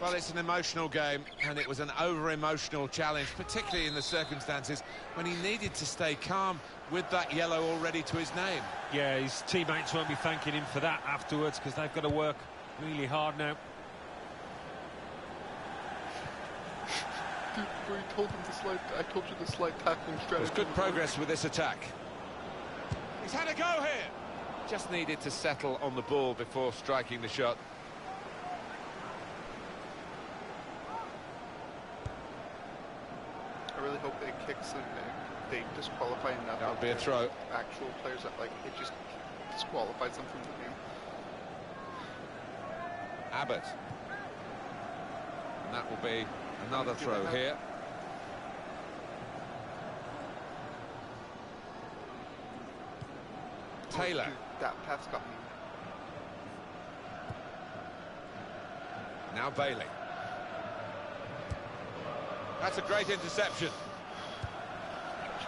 Well, it's an emotional game, and it was an over-emotional challenge, particularly in the circumstances when he needed to stay calm with that yellow already to his name. Yeah, his teammates won't be thanking him for that afterwards, because they've got to work really hard now. Dude, before you told him I told you the slide tackling strategy. There's good progress with this attack. He's had a go here. Just needed to settle on the ball before striking the shot. I really hope they kicks and they disqualify him. That'll be a throw. Actual players that like it just disqualifies them from the game. Abbott. And that will be another throw here. Taylor. Oh, dude, that pass got me. Now Bailey. That's a great interception.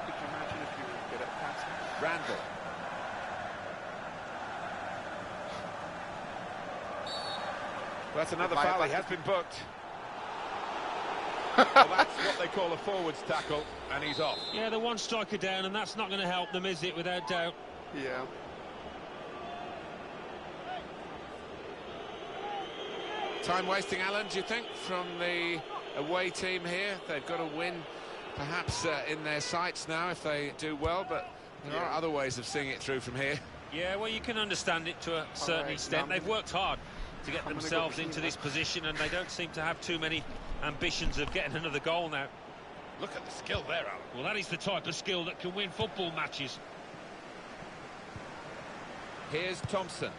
Could you imagine if you were good at passing? Randall. Well, that's another foul. He has been booked. Well, that's what they call a forwards tackle, and he's off. Yeah, the one striker down, and that's not going to help them, is it, without doubt? Yeah. Time wasting, Alan, do you think, from the away team here? They've got to win, perhaps in their sights now if they do well, but there are other ways of seeing it through from here. Yeah, well, you can understand it to a certain extent. They've worked hard to get themselves into this position, and they don't seem to have too many ambitions of getting another goal now. Look at the skill there, Alan. Well, that is the type of skill that can win football matches. Here's Thompson.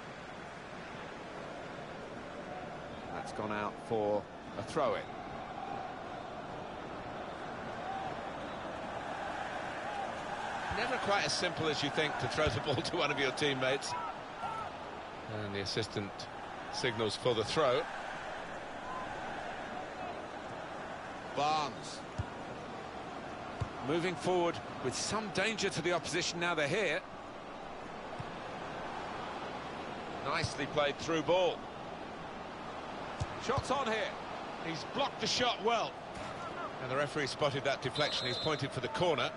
That's gone out for a throw-in. Never quite as simple as you think to throw the ball to one of your teammates. And the assistant signals for the throw. Barnes. Moving forward with some danger to the opposition now they're here. Nicely played through ball. Shots on here. He's blocked the shot well. And the referee spotted that deflection. He's pointed for the corner.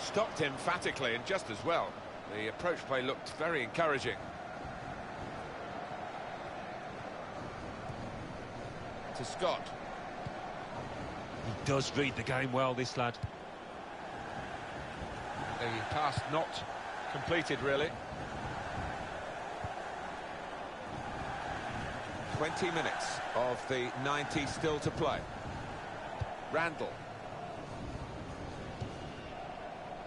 Stopped emphatically and just as well. The approach play looked very encouraging. To Scott. He does read the game well, this lad. The pass not completed, really. 20 minutes of the 90 still to play. Randall.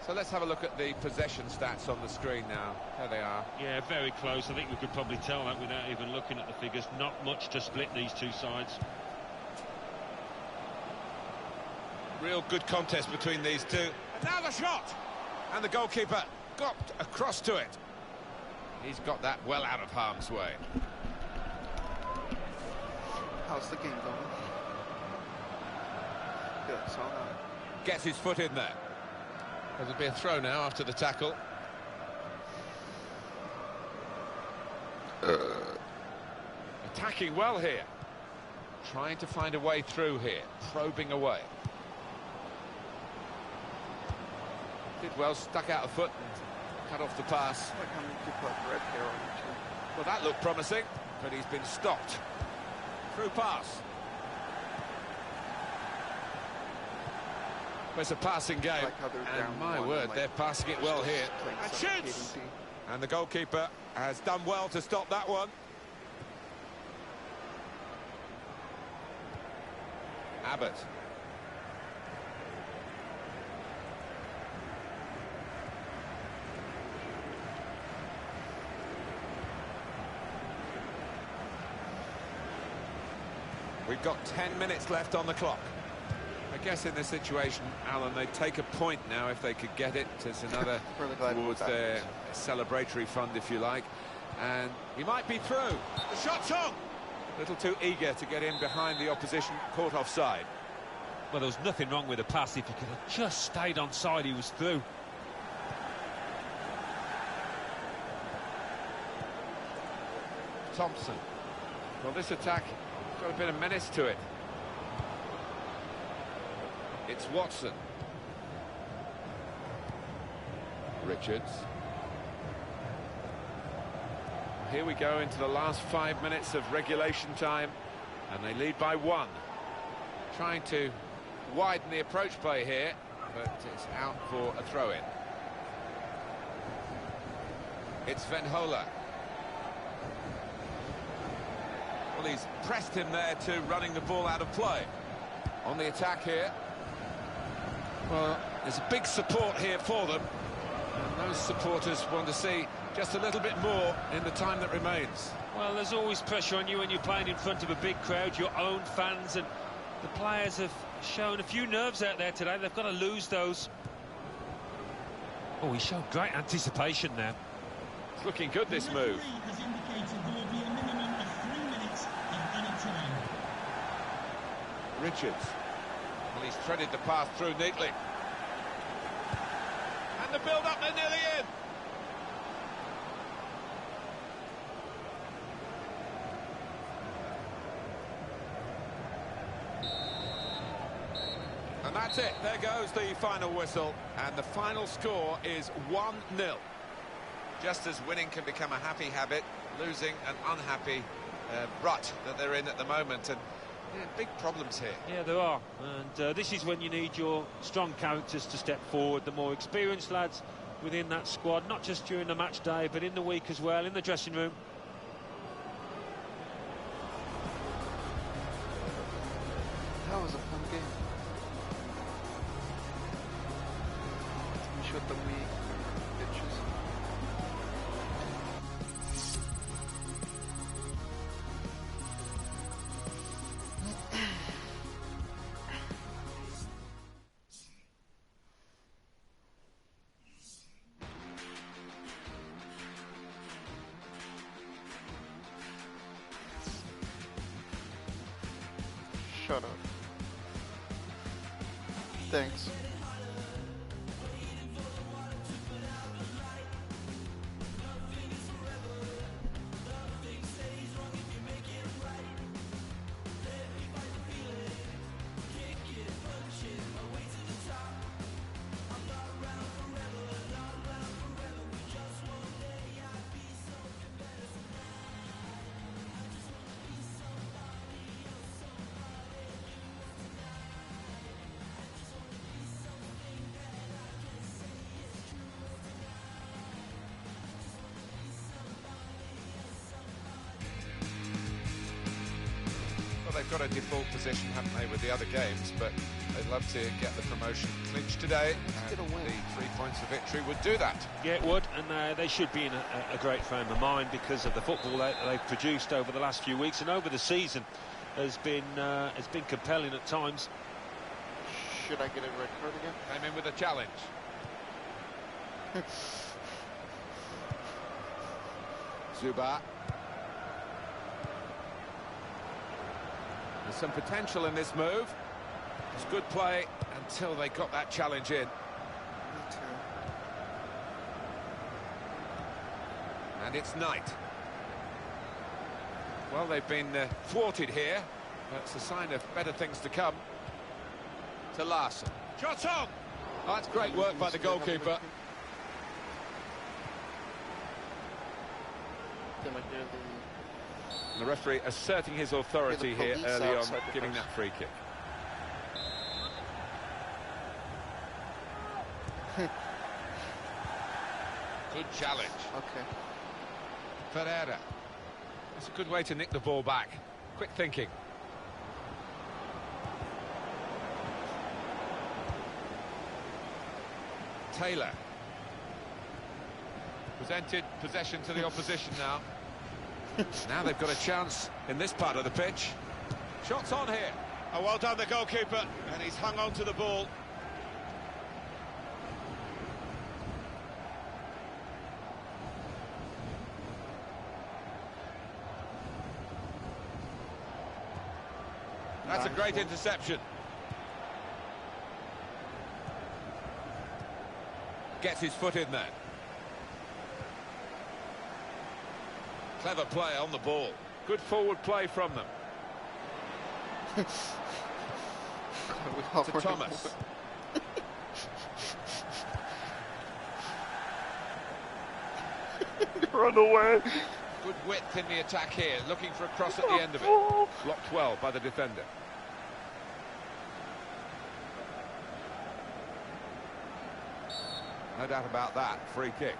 So let's have a look at the possession stats on the screen now. There they are. Yeah, very close. I think we could probably tell that without even looking at the figures. Not much to split these two sides. Real good contest between these two. And now the shot! And the goalkeeper got across to it. He's got that well out of harm's way. How's the game going? Good, saw that. Gets his foot in there. There'll be a throw now after the tackle. Attacking well here. Trying to find a way through here. Probing away. Did well, stuck out a foot and cut off the pass. Like how many people have red hair on each other. Well, that looked promising, but he's been stopped. Through pass. Well, it's a passing game, Like and my word, they're passing it well here. And shoots! And the goalkeeper has done well to stop that one. Abbott. We've got 10 minutes left on the clock. I guess in this situation, Alan, they'd take a point now if they could get it. It's another towards their celebratory fund, if you like. And he might be through. The shot's on! A little too eager to get in behind the opposition, caught offside. Well, there was nothing wrong with the pass. If he could have just stayed onside, he was through. Thompson. Well, this attack got a bit of menace to it. It's Watson. Richards. Here we go into the last 5 minutes of regulation time, and they lead by 1. Trying to widen the approach play here, but it's out for a throw-in. It's Venhola. Well, he's pressed him there to running the ball out of play. On the attack here. Well, there's a big support here for them, and those supporters want to see just a little bit more in the time that remains. Well, there's always pressure on you when you're playing in front of a big crowd, your own fans, and the players have shown a few nerves out there today. They've got to lose those. Oh, he showed great anticipation now. It's looking good, this move. Richards. Well, he's threaded the path through neatly. And the build-up, they're nearly in. And that's it. There goes the final whistle. And the final score is 1-0. Just as winning can become a happy habit, losing an unhappy rut that they're in at the moment. And yeah, big problems here. Yeah, there are. And this is when you need your strong characters to step forward, the more experienced lads within that squad, not just during the match day, but in the week as well, in the dressing room. That was a fun game. We showed the weak pitches. Shut up. Thanks. Well, they've got a default position, haven't they, with the other games, but they'd love to get the promotion clinched today, and the 3 points of victory would do that. Yeah, it would, and they should be in a great frame of mind because of the football that they've produced over the last few weeks and over the season has been compelling at times. Should I get a red card again? Came in with a challenge. Zuba. There's some potential in this move. It's good play until they got that challenge in. Me too. And it's Knight. Well, they've been thwarted here. That's a sign of better things to come. To Larson. Shot on! Oh, that's great work by the goalkeeper. The referee asserting his authority here early on, giving that free kick. Good challenge. Okay. Pereira. That's a good way to nick the ball back. Quick thinking. Taylor. Presented possession to the opposition now. Now they've got a chance in this part of the pitch. Shots on here. Oh, well done, the goalkeeper. And he's hung on to the ball. That's a great interception. Gets his foot in there. Clever play on the ball. Good forward play from them. To Thomas. Run away. Good width in the attack here, looking for a cross at the end of it. Blocked well by the defender. No doubt about that. Free kick.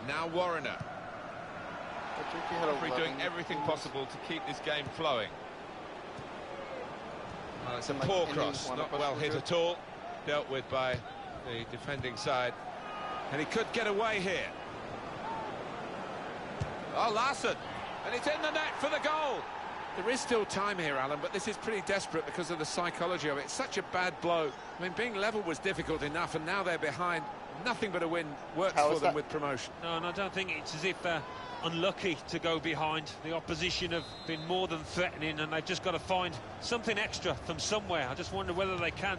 Now Warrener. Doing everything possible to keep this game flowing. Well, it's a poor cross, not well hit at all. Dealt with by the defending side. And he could get away here. Oh, Larson. And it's in the net for the goal. There is still time here, Alan, but this is pretty desperate because of the psychology of it. It's such a bad blow. I mean, being level was difficult enough, and now they're behind. Nothing but a win works for them with promotion. No, and I don't think it's as if they're unlucky to go behind. The opposition have been more than threatening, and they've just got to find something extra from somewhere. I just wonder whether they can.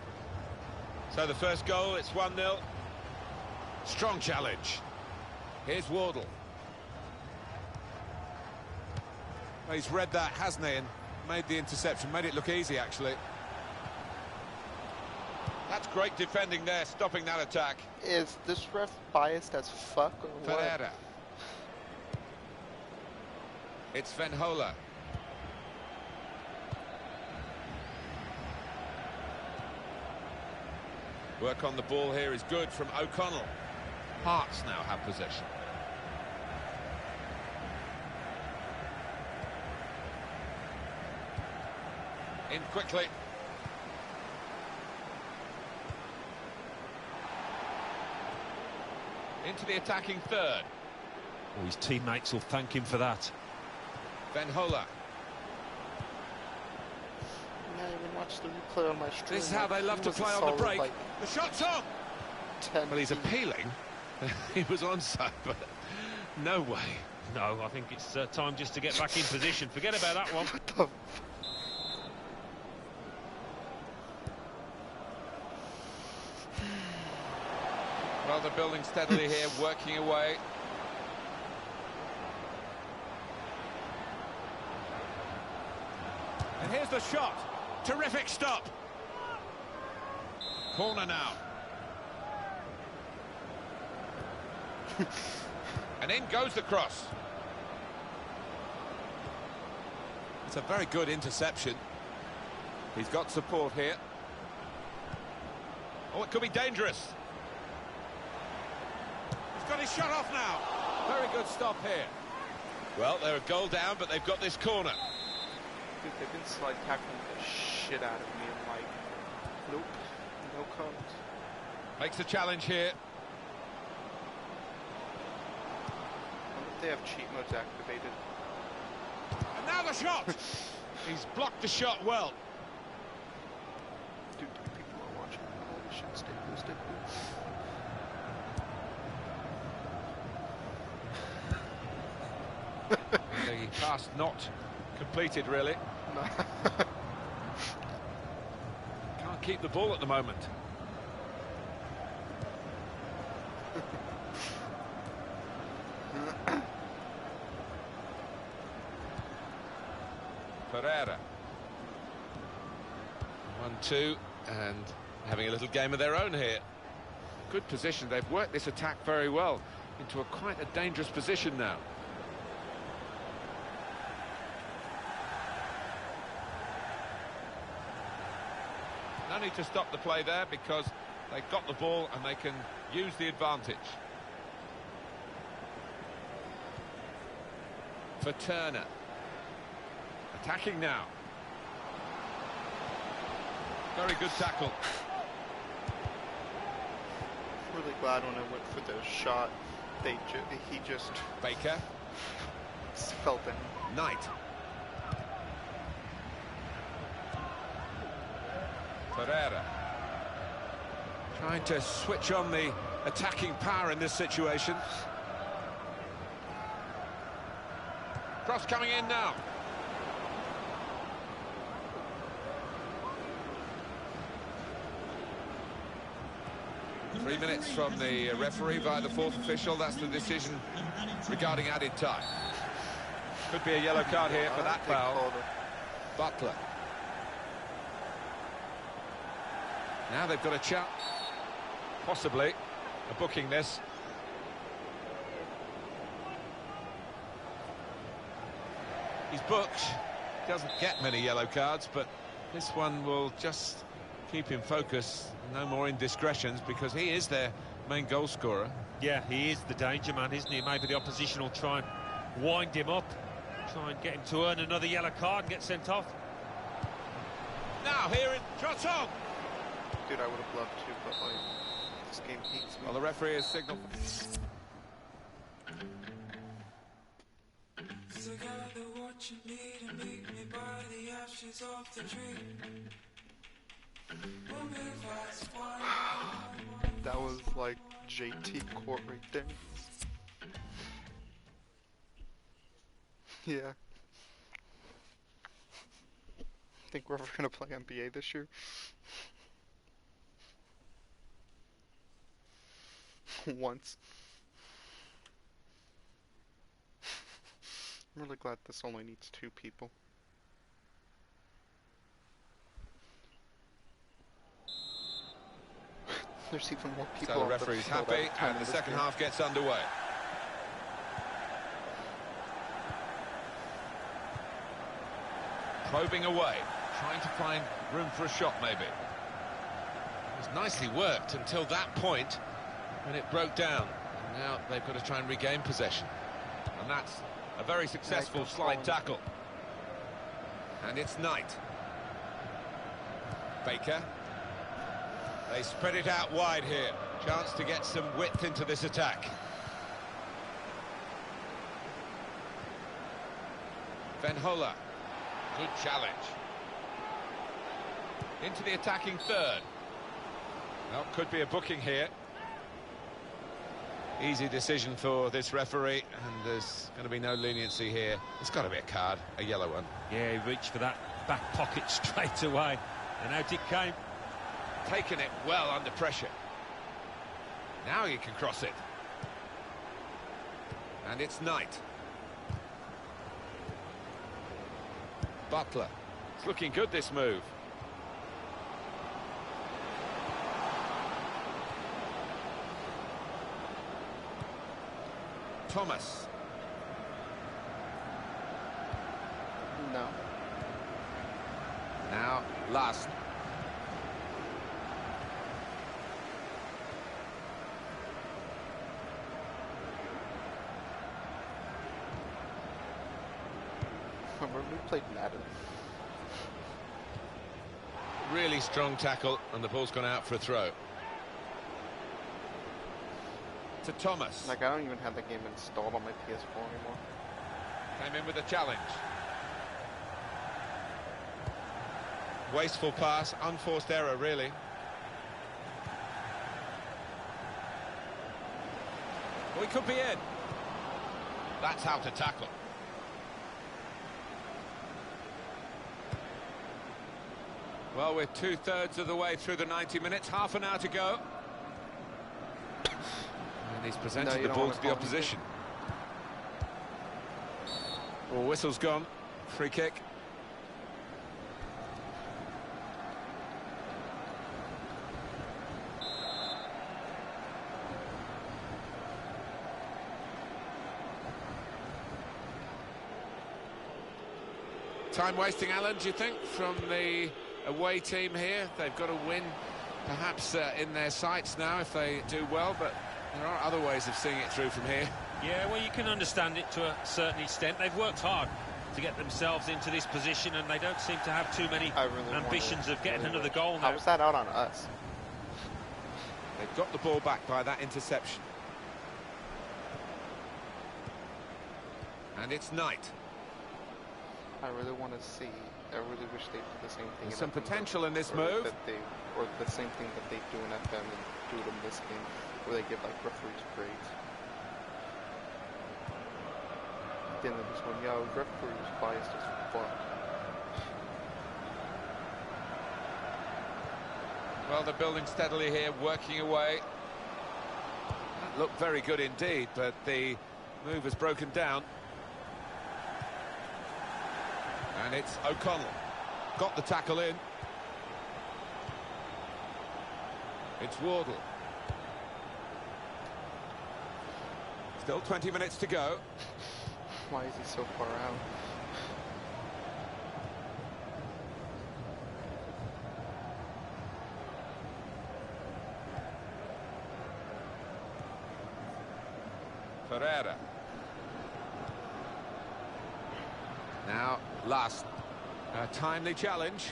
So the first goal, it's 1-0. Strong challenge. Here's Wardle. Well, he's read that, hasn't he, and made the interception. Made it look easy, actually. That's great defending there, stopping that attack. Is this ref biased as fuck or what? Ferreira. It's Venhola. Work on the ball here is good from O'Connell. Hearts now have possession. In quickly. Into the attacking third. Oh, his teammates will thank him for that. Venhola. Yeah, I even watched the replay on my stream. This is how they love to play on the break. Like, the shot's on! Well, he's appealing. He was onside, but no way. No, I think it's time just to get back in position. Forget about that one. What the Well, they're building steadily here, working away. And here's the shot. Terrific stop. Corner now. And in goes the cross. It's a very good interception. He's got support here. Oh, it could be dangerous. He's got his shot off now. Very good stop here. Well, they're a goal down, but they've got this corner. Dude, they've been slide tackling the shit out of me and like, nope, no comes. Makes a challenge here. I wonder if they have cheat modes activated. And now the shot! He's blocked the shot well. Dude, people are watching. Holy shit, stay boosted. The pass not completed, really. No. Can't keep the ball at the moment. Ferreira. 1-2, and having a little game of their own here. Good position. They've worked this attack very well into quite a dangerous position now. No need to stop the play there because they've got the ball and they can use the advantage. For Turner. Attacking now. Very good tackle. Really glad when I went for the shot, he just Baker. felt it. Knight. Ferreira. Trying to switch on the attacking power in this situation. Cross coming in now. Three minutes from the referee via the fourth official. That's the decision regarding added time. Could be a yellow card here for that foul. Butler. Now they've got a chance, possibly, of booking this. He's booked. Doesn't get many yellow cards, but this one will just keep him focused. No more indiscretions, because he is their main goal scorer. Yeah, he is the danger man, isn't he? Maybe the opposition will try and wind him up, try and get him to earn another yellow card and get sent off. Now here in shot on. Dude, I would have loved to, but like, this game hates me. Well, the referee has signaled. That was like JT court right there. Yeah. Think we're ever gonna play NBA this year? Once. I'm really glad this only needs 2 people. There's even more people. So the referee's happy, and the second half gets underway. Probing away, trying to find room for a shot, maybe. It was nicely worked until that point when it broke down. And now they've got to try and regain possession. And that's a very successful slide tackle. And it's Knight. Baker. They spread it out wide here. Chance to get some width into this attack. Van Hola. Good challenge. Into the attacking third. Well, could be a booking here. Easy decision for this referee, and there's going to be no leniency here. It's got to be a card, a yellow one. Yeah, he reached for that back pocket straight away, and out it came. Taking it well under pressure. Now you can cross it. And it's Knight. Butler. It's looking good, this move. Thomas. No. Now, last. Remember we played Madden? Really strong tackle, and the ball's gone out for a throw. To Thomas. Like, I don't even have the game installed on my PS4 anymore. Came in with a challenge. Wasteful pass, unforced error, really. We could be in. That's how to tackle. Well, we're 2/3 of the way through the 90 minutes, half an hour to go. And he's presented the ball to the opposition. Well, whistle's gone. Free kick. Time wasting, Alan, do you think, from the away team here? They've got to win, perhaps in their sights now if they do well, but there are other ways of seeing it through from here. Yeah, well, you can understand it to a certain extent. They've worked hard to get themselves into this position, and they don't seem to have too many ambitions of getting another goal now. How was that out on us? They've got the ball back by that interception. And it's Knight. I really want to see. I really wish they did the same thing. There's some potential in this move. Or the same thing that they do in FM and do it in this game, where they give like referees grades. the end of this one. Yo, referee was biased as fuck. Well, they're building steadily here, working away. That looked very good indeed, but the move has broken down. And it's O'Connell. Got the tackle in. It's Wardle. Still 20 minutes to go. Why is he so far out? Ferreira. Now, last. A timely challenge.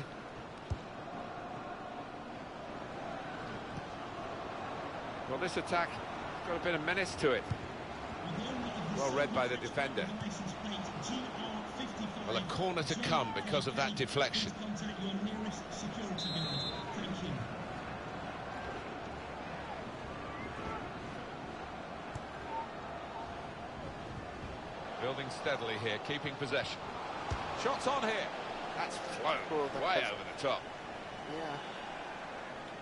Well, this attack has got a bit of menace to it. Well read by the defender. Well, a corner to come because of that deflection. Building steadily here, keeping possession. Shots on here. That's flown way over the top. Yeah.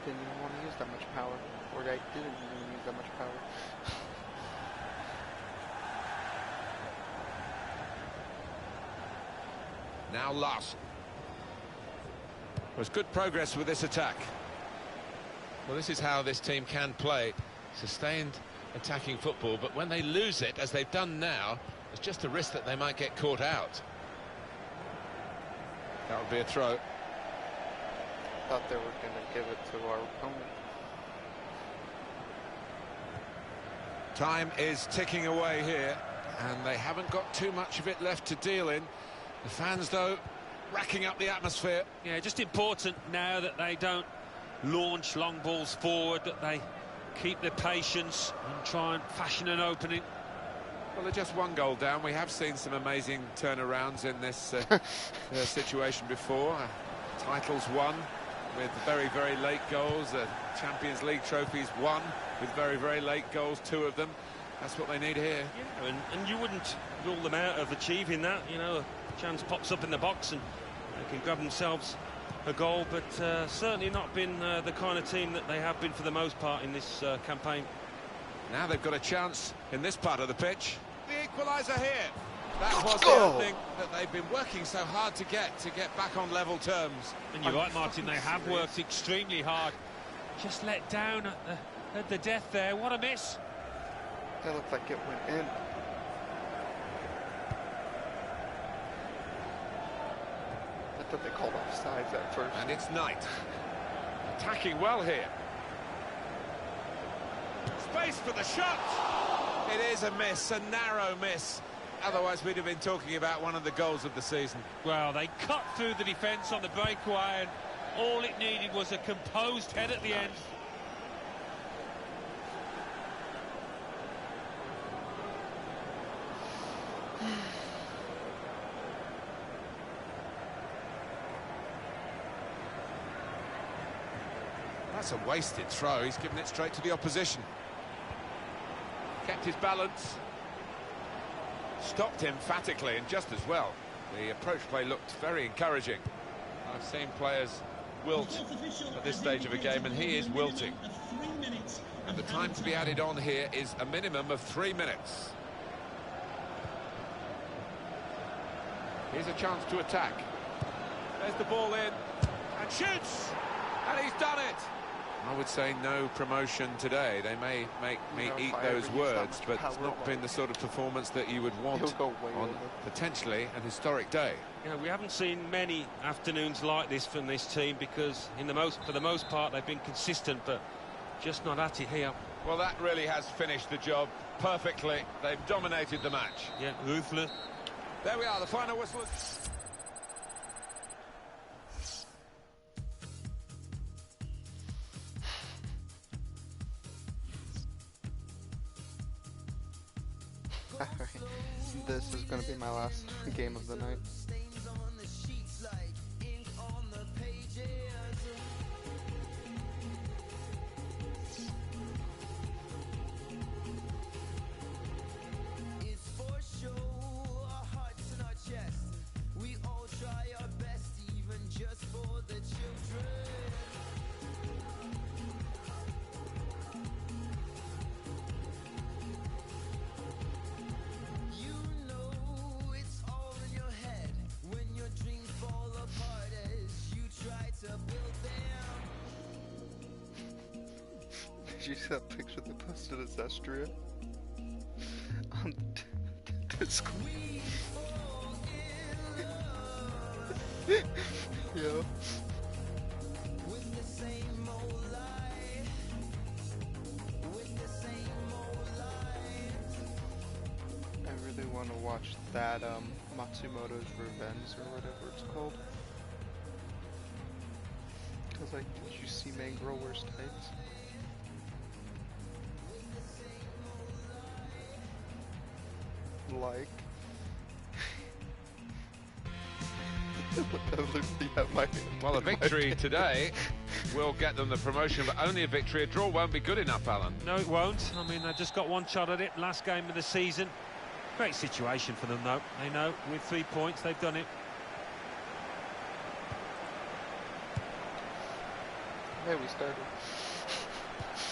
Didn't even want to use that much power. Or I didn't even use that much power. Now Larson. There's good progress with this attack. Well, this is how this team can play. Sustained attacking football, but when they lose it, as they've done now, there's just a risk that they might get caught out. That would be a throw. Thought they were going to give it to our opponent. Time is ticking away here, and they haven't got too much of it left to deal in. The fans, though, racking up the atmosphere. Yeah, just important now that they don't launch long balls forward, that they keep their patience and try and fashion an opening. Well, they're just one goal down. We have seen some amazing turnarounds in this situation before. Titles won with very, very late goals. Champions League trophies won with very, very late goals, 2 of them. That's what they need here. Yeah, and you wouldn't rule them out of achieving that. You know, a chance pops up in the box and they can grab themselves a goal, but certainly not been the kind of team that they have been for the most part in this campaign. Now they've got a chance in this part of the pitch. The equaliser here. That was the opening that they've been working so hard to get back on level terms. And you're right, Martin, they have worked extremely hard. Just let down at the death there. What a miss. That looked like it went in. I thought they called offsides at first. And it's Knight. Attacking well here. Space for the shot. It is a miss, a narrow miss. Otherwise, we'd have been talking about one of the goals of the season. Well, they cut through the defence on the breakaway, and all it needed was a composed head at the end. That's a wasted throw. He's given it straight to the opposition. Kept his balance. Stopped emphatically and just as well. The approach play looked very encouraging. I've seen players wilt at this stage of a game, and he is wilting. And the time to be added on here is a minimum of 3 minutes. Here's a chance to attack. There's the ball in, and shoots! And he's done it! I would say no promotion today. They may make me eat those words, but it's not been the sort of performance that you would want on potentially an historic day. You know, we haven't seen many afternoons like this from this team because for the most part they've been consistent, but just not at it here. Well, that really has finished the job perfectly. They've dominated the match. Yeah, ruthless. There we are, the final whistle. This is going to be my last game of the night. Did you see that picture they posted of Zestria? On Discord. Yo. I really want to watch that Matsumoto's Revenge or whatever it's called. Cause like, did you see main girl wears tights? Like. Well, a victory today will get them the promotion, but only a victory. A draw won't be good enough, Alan. No, it won't. I mean, they just got one shot at it last game of the season. Great situation for them, though. They know with 3 points, they've done it. There we started.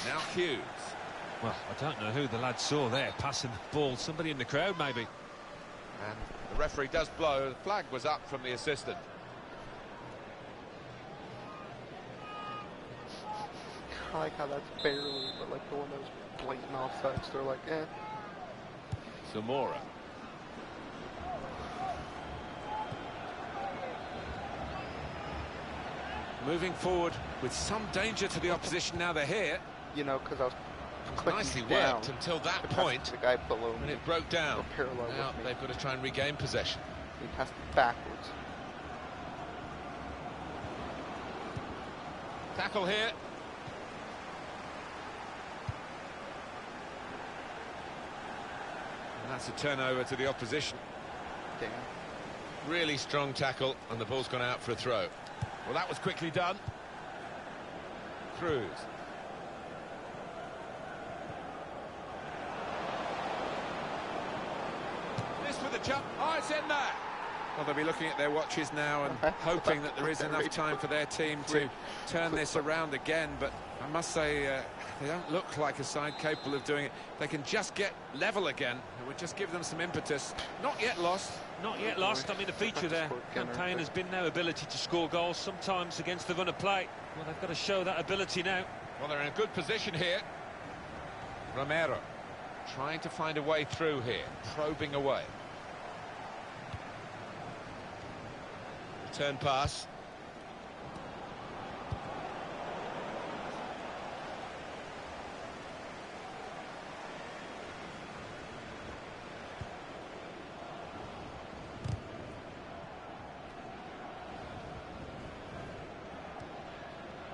Now Hughes. Well, I don't know who the lad saw there, passing the ball. Somebody in the crowd, maybe. And the referee does blow. The flag was up from the assistant. I like how that's barely, but like the one that was blatant offsides, they're like, eh. Zamora. Moving forward with some danger to the opposition now they're here. You know, because I was clicking Nicely down worked until that point. The guy below When me. it broke down. Parallel Now with me. they've got to try and regain possession. He passed it backwards. Tackle here. And that's a turnover to the opposition. Damn. Really strong tackle, and the ball's gone out for a throw. Well, that was quickly done. Cruz. This with the jump. Oh, it's in there. Well, they'll be looking at their watches now and hoping that there is enough time for their team to turn this around again. But I must say, they don't look like a side capable of doing it. They can just get level again. It would just give them some impetus. Not yet lost. Not yet lost. I mean, the feature of their campaign has been their ability to score goals, sometimes against the run of play. Well, they've got to show that ability now. Well, they're in a good position here. Romero trying to find a way through here, probing away. Return pass.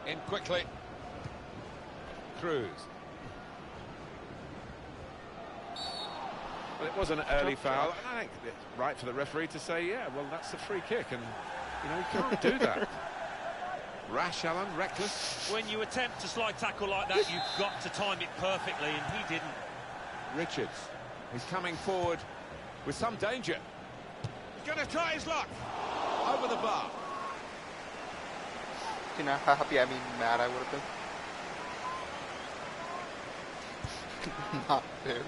In quickly. Cruz. Well, it was an early foul, and I think it's right for the referee to say, yeah, well, that's a free kick, and, you know, you can't do that. Rash, Alan, reckless. When you attempt a slide tackle like that, you've got to time it perfectly, and he didn't. Richards, he's coming forward with some danger. He's going to try his luck. Over the bar. You know how happy, I mean mad I would have been? Not fair.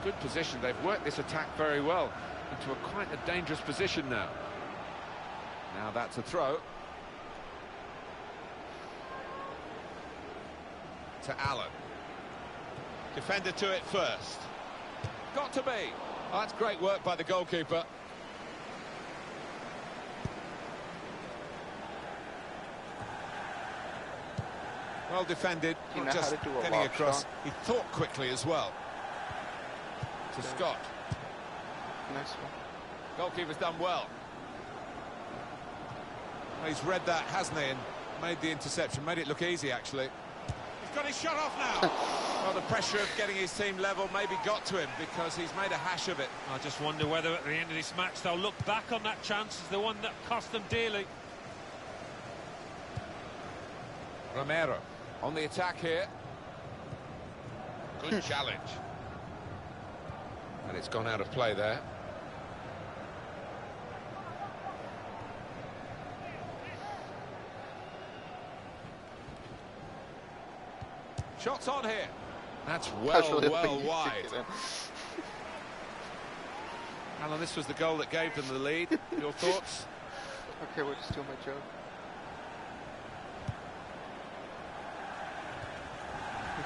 Good position. They've worked this attack very well into quite a dangerous position now. Now that's a throw. To Allen. Defender to it first. Got to be. Oh, that's great work by the goalkeeper. Well defended. You know Not just how to do a getting lob across. shot. He thought quickly as well. To Scott. Nice one. Goalkeeper's done well. He's read that, hasn't he, and made the interception. Made it look easy, actually. He's got his shot off now. Well, the pressure of getting his team level maybe got to him because he's made a hash of it. I just wonder whether at the end of this match they'll look back on that chance as the one that cost them dearly. Romero on the attack here. Good challenge. And it's gone out of play there. Shots on here. That's well wide. Alan, this was the goal that gave them the lead. Your thoughts? Okay, we're just doing my job.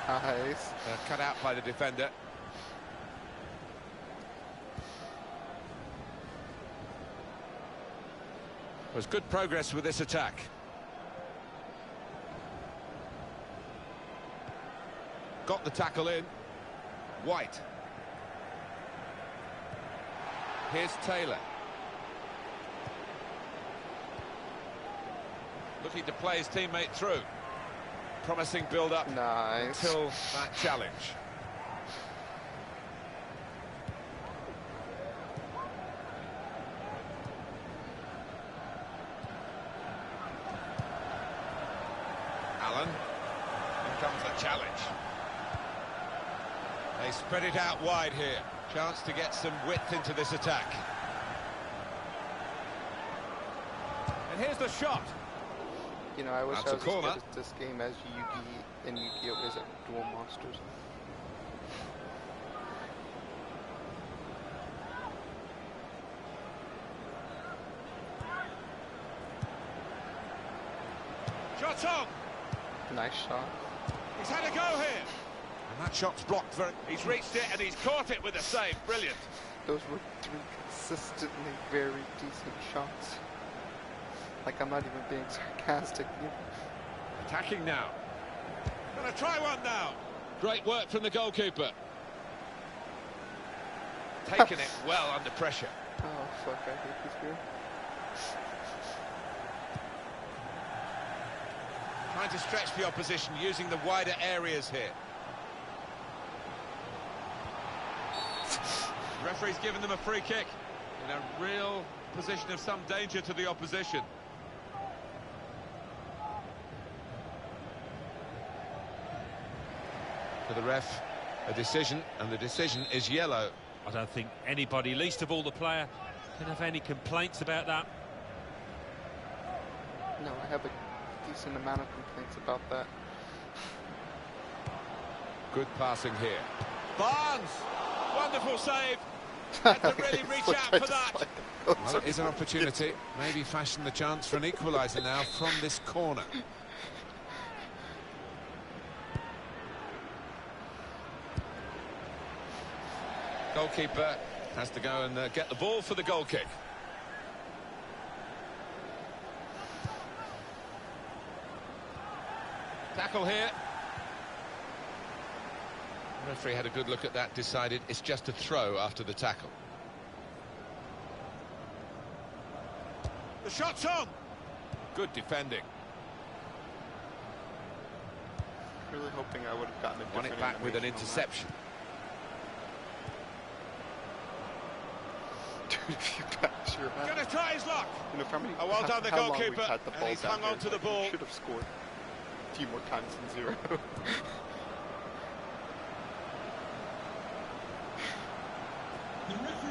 Nice. Cut out by the defender. Was good progress with this attack. Got the tackle in. White. Here's Taylor. Looking to play his teammate through. Promising build-up. Nice. Until that challenge. Allen. Here comes the challenge. They spread it out wide here. Chance to get some width into this attack. And here's the shot. You know, I wish That's I was a corner. as good at this game as Yugi and Yu-Gi-Oh! Is at Duel Monsters. Shot on. Nice shot. He's had a go here. And that shot's blocked very... He's reached it and he's caught it with a save. Brilliant. Those were 3 consistently very decent shots. Like, I'm not even being sarcastic. Attacking now. Gonna try one now. Great work from the goalkeeper. Taking it well under pressure. Oh, fuck, I hate this game. Trying to stretch the opposition using the wider areas here. The referee's given them a free kick in a real position of some danger to the opposition. To the ref, a decision, and the decision is yellow. I don't think anybody, least of all the player, can have any complaints about that. No, I have a decent amount of complaints about that. Good passing here. Barnes! Wonderful save! Had to really reach out for that. Well, it is an opportunity. Maybe fashion the chance for an equaliser now from this corner. Goalkeeper has to go and get the ball for the goal kick. Tackle here. The referee had a good look at that, decided it's just a throw after the tackle. The shot's on! Good defending. Really hoping I would have gotten a Won different it back with an animation on interception. that. Dude, if you pass your hand. Gonna try his luck! You know, for how many, Oh, well done, the how long goalkeeper, we've had the and ball he's down hung on here. to the ball. Should have scored a few more times than 0.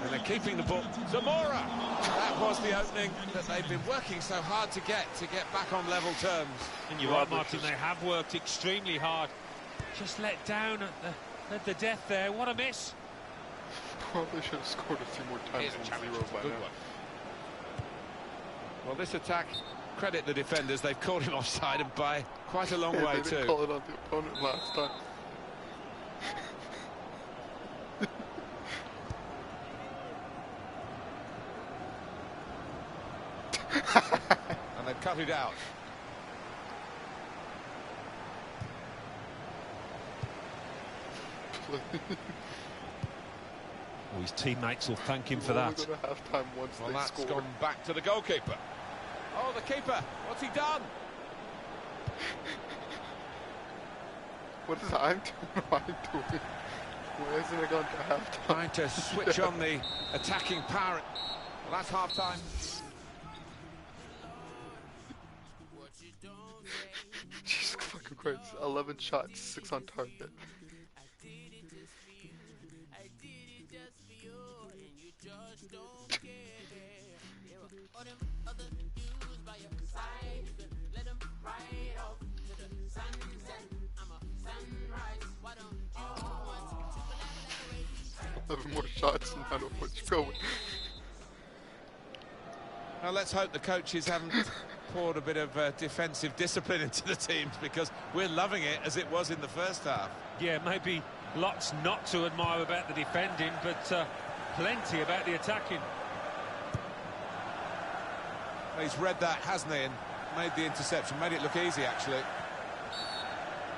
And they're keeping the ball. Zamora! That was the opening that they've been working so hard to get back on level terms. And you're right, Martin, they have worked extremely hard. Just let down at the death there. What a miss. Probably should have scored a few more times Here's a than challenge. 0 by Good now. one. Well, this attack, credit the defenders. They've caught him offside and by quite a long way They didn't too. call it on the opponent last time. And they've cut it out. Oh, his teammates will thank him for We'll that. go to halftime once Well, they that's score. gone back to the goalkeeper. Oh, the keeper. What's he done? What is I'm doing? What am I doing? Why isn't it gone to halftime? Trying to switch on the attacking power. Well, that's half-time. Jesus fucking Christ. 11 shots, 6 on target. 11 more shots and I don't know what's going. Well, let's hope the coaches haven't poured a bit of defensive discipline into the teams, because we're loving it as it was in the first half. Yeah, maybe lots not to admire about the defending, but plenty about the attacking. He's read that, hasn't he, and made the interception, made it look easy, actually.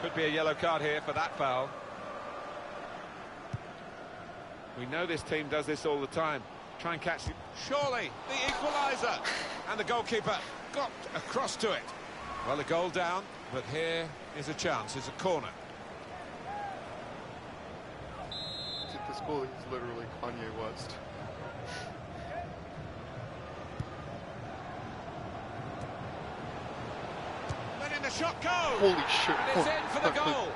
Could be a yellow card here for that foul. We know this team does this all the time. Try and catch it. Surely, the equaliser! And the goalkeeper got across to it. Well, a goal down, but here is a chance. It's a corner. This goal is literally Kanye West. Letting the shot go! Holy shit. And it's in for the goal.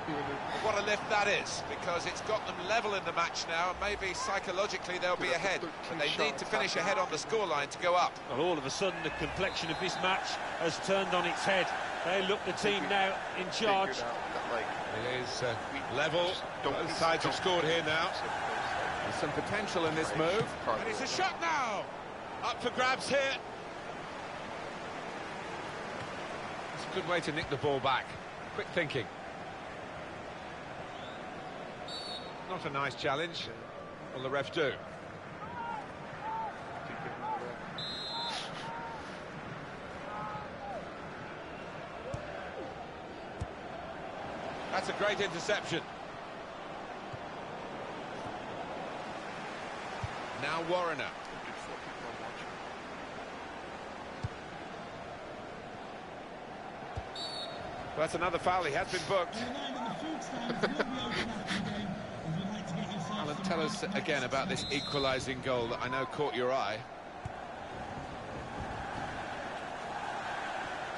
What a lift that is, because it's got them level in the match now, and maybe psychologically they'll be ahead, but they need to finish ahead on the scoreline to go up. Well, all of a sudden the complexion of this match has turned on its head. They look the team now in charge. It is level. Both sides have scored here now. There's some potential in this move. And it's a shot now! Up for grabs here. It's a good way to nick the ball back. Quick thinking. Not a nice challenge. Will the ref do? That's a great interception. Now Warrener. Well, that's another foul. He has been booked. Alan, tell us again about this equalising goal that I know caught your eye.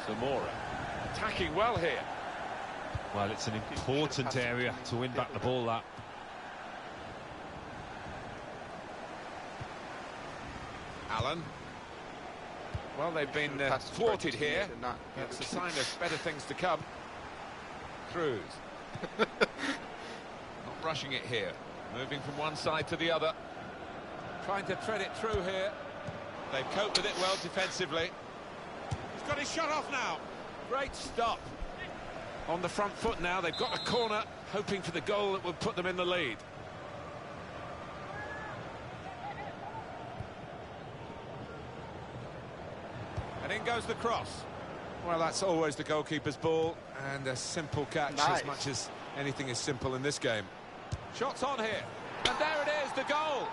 Zamora attacking well here. Well, it's an important area to win back the ball, that. Alan. Well, they've been thwarted here. That's a sign of better things to come. Cruz. Not rushing it here. Moving from one side to the other. Trying to thread it through here. They've coped with it well defensively. He's got his shot off now. Great stop. On the front foot now. They've got a corner, hoping for the goal that would put them in the lead. And in goes the cross. Well, that's always the goalkeeper's ball, and a simple catch. Nice. As much as anything is simple in this game. Shots on here, and there it is, the goal.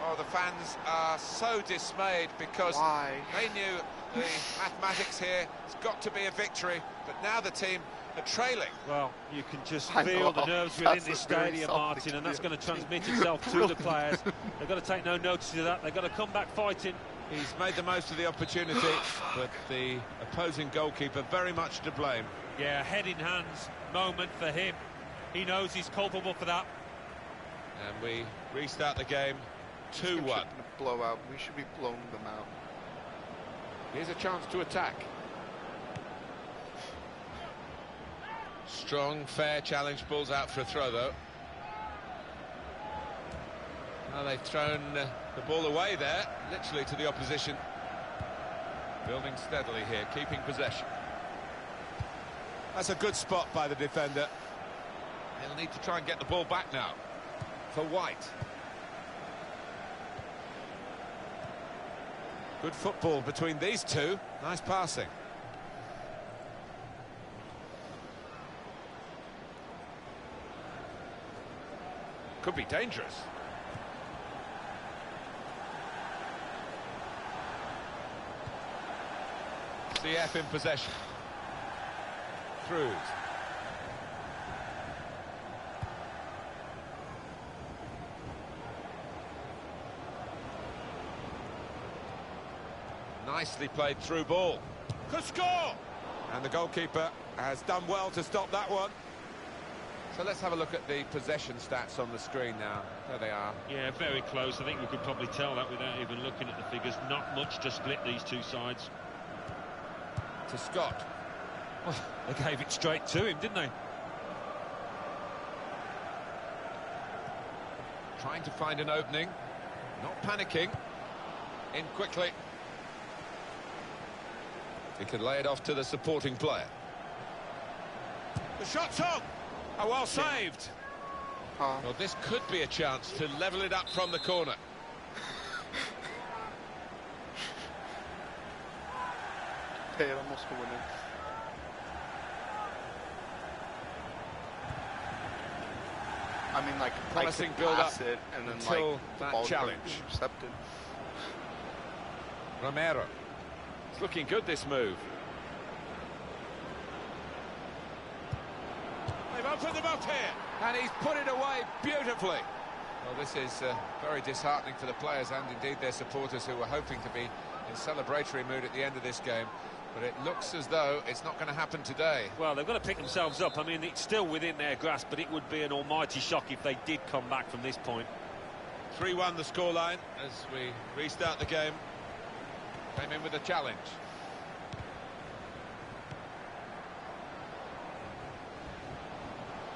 Oh, the fans are so dismayed because they knew the mathematics here. It's got to be a victory, but now the team are trailing. Well, you can just feel the nerves within this stadium, Martin, and that's going to transmit itself to the players. They've got to take no notice of that. They've got to come back fighting. He's made the most of the opportunity, but the opposing goalkeeper very much to blame. Yeah, head in hands moment for him. He knows he's culpable for that. And we restart the game 2-1. Blowout. We should be blowing them out. Here's a chance to attack. Strong, fair challenge, balls out for a throw though. Well, they've thrown the ball away there, literally to the opposition. Building steadily here, keeping possession. That's a good spot by the defender. He'll need to try and get the ball back now for White. Good football between these two. Nice passing. Could be dangerous. CF in possession. Cruz. Nicely played through ball. Could score! And the goalkeeper has done well to stop that one. So let's have a look at the possession stats on the screen now. There they are. Yeah, very close. I think we could probably tell that without even looking at the figures. Not much to split these two sides. To Scott. Well, they gave it straight to him, didn't they? trying to find an opening, not panicking, in quickly. He can lay it off to the supporting player. The shot's on! Oh, well saved. Well, this could be a chance to level it up from the corner. Taylor must be winning. I mean, like, Promising I could build pass up it and then until like the that ball challenge. intercepted. Romero. It's looking good, this move. They've opened them up here, and he's put it away beautifully. Well, this is very disheartening for the players and indeed their supporters, who were hoping to be in celebratory mood at the end of this game. But it looks as though it's not going to happen today. Well, they've got to pick themselves up. I mean, it's still within their grasp, but it would be an almighty shock if they did come back from this point. 3-1 the scoreline as we restart the game. Came in with a challenge.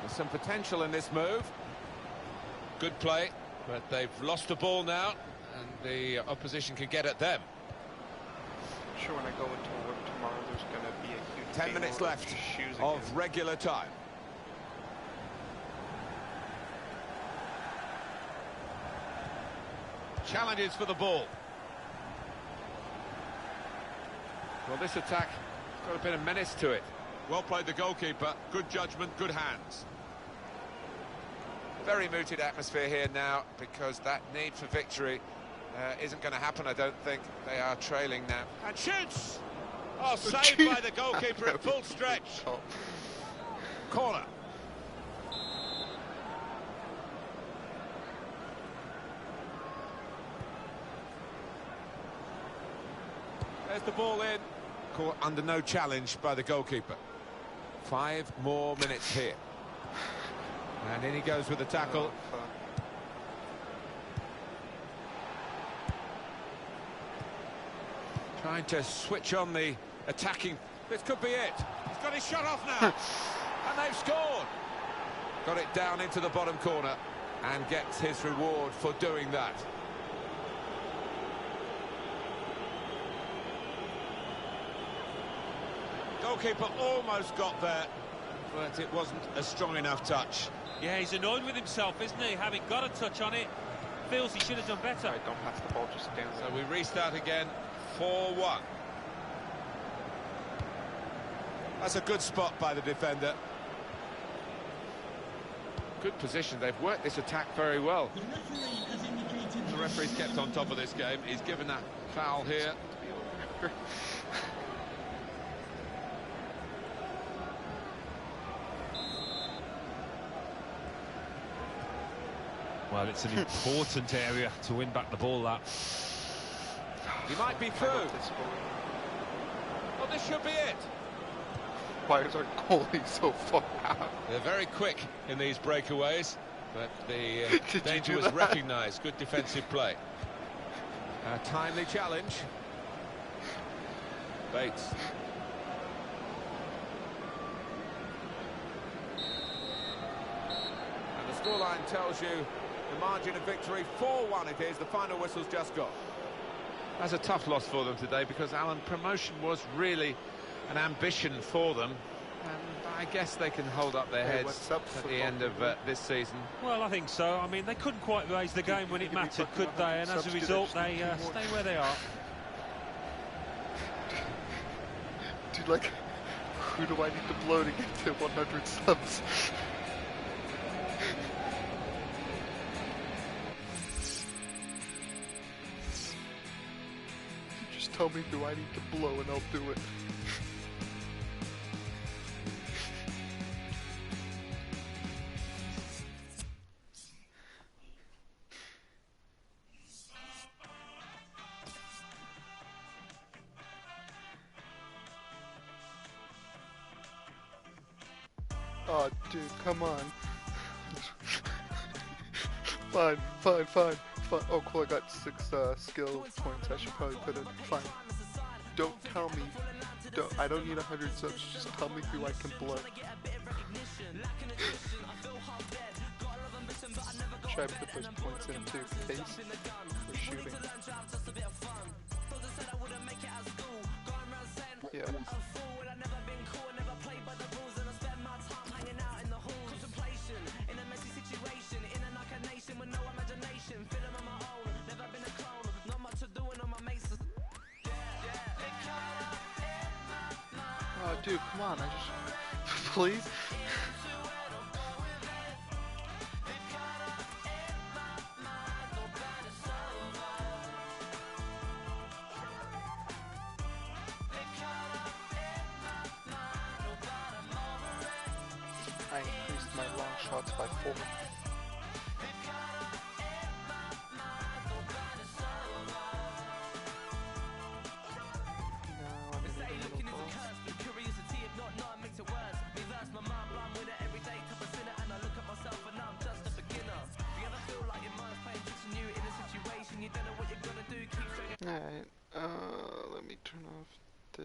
There's some potential in this move. Good play, but they've lost the ball now, and the opposition can get at them. I'm sure when I go into work tomorrow, there's going to be a huge 10 minutes left of regular time. Challenges for the ball. Well, this attack has got a bit of menace to it. Well played, the goalkeeper. Good judgment, good hands. Very mooted atmosphere here now, because that need for victory isn't going to happen, I don't think. They are trailing now. And shoots! Oh, saved by the goalkeeper at full stretch. Corner. There's the ball in. Caught under no challenge by the goalkeeper. 5 more minutes here. And in he goes with the tackle. Trying to switch on the attacking. This could be it. He's got his shot off now. And they've scored. Got it down into the bottom corner and gets his reward for doing that. Goalkeeper almost got there, but it wasn't a strong enough touch. Yeah, he's annoyed with himself, isn't he? Having got a touch on it, feels he should have done better. Right, don't pass the ball, just stand there. So we restart again, 4-1. That's a good spot by the defender. Good position, they've worked this attack very well. The referee's kept on top of this game. He's given that foul here. Well, it's an important area to win back the ball, that. He might be through. Well, this should be it. Why is our goalie so far out? They're very quick in these breakaways, but the danger was recognised. Good defensive play. A timely challenge. Bates. And the scoreline tells you the margin of victory, 4-1 it is. The final whistle's just gone. That's a tough loss for them today, because, Alan, promotion was really an ambition for them. And I guess they can hold up their heads at the end of this season. Well, I think so. I mean, they couldn't quite raise the game when it mattered, could they? And as a result, they stay where they are. Dude, like, who do I need to blow to get to 100 subs? Just tell me who I need to blow and I'll do it. Oh, dude, come on. Fine. Oh, cool, I got 6 skill points. I should probably put in. Fine. Don't tell me. I don't need 100 subs. Just tell me who I can blow. sure I put those points into pace for shooting. Yeah. Oh, dude, come on! I just please. I increased my long shots by 4. Alright, let me turn off the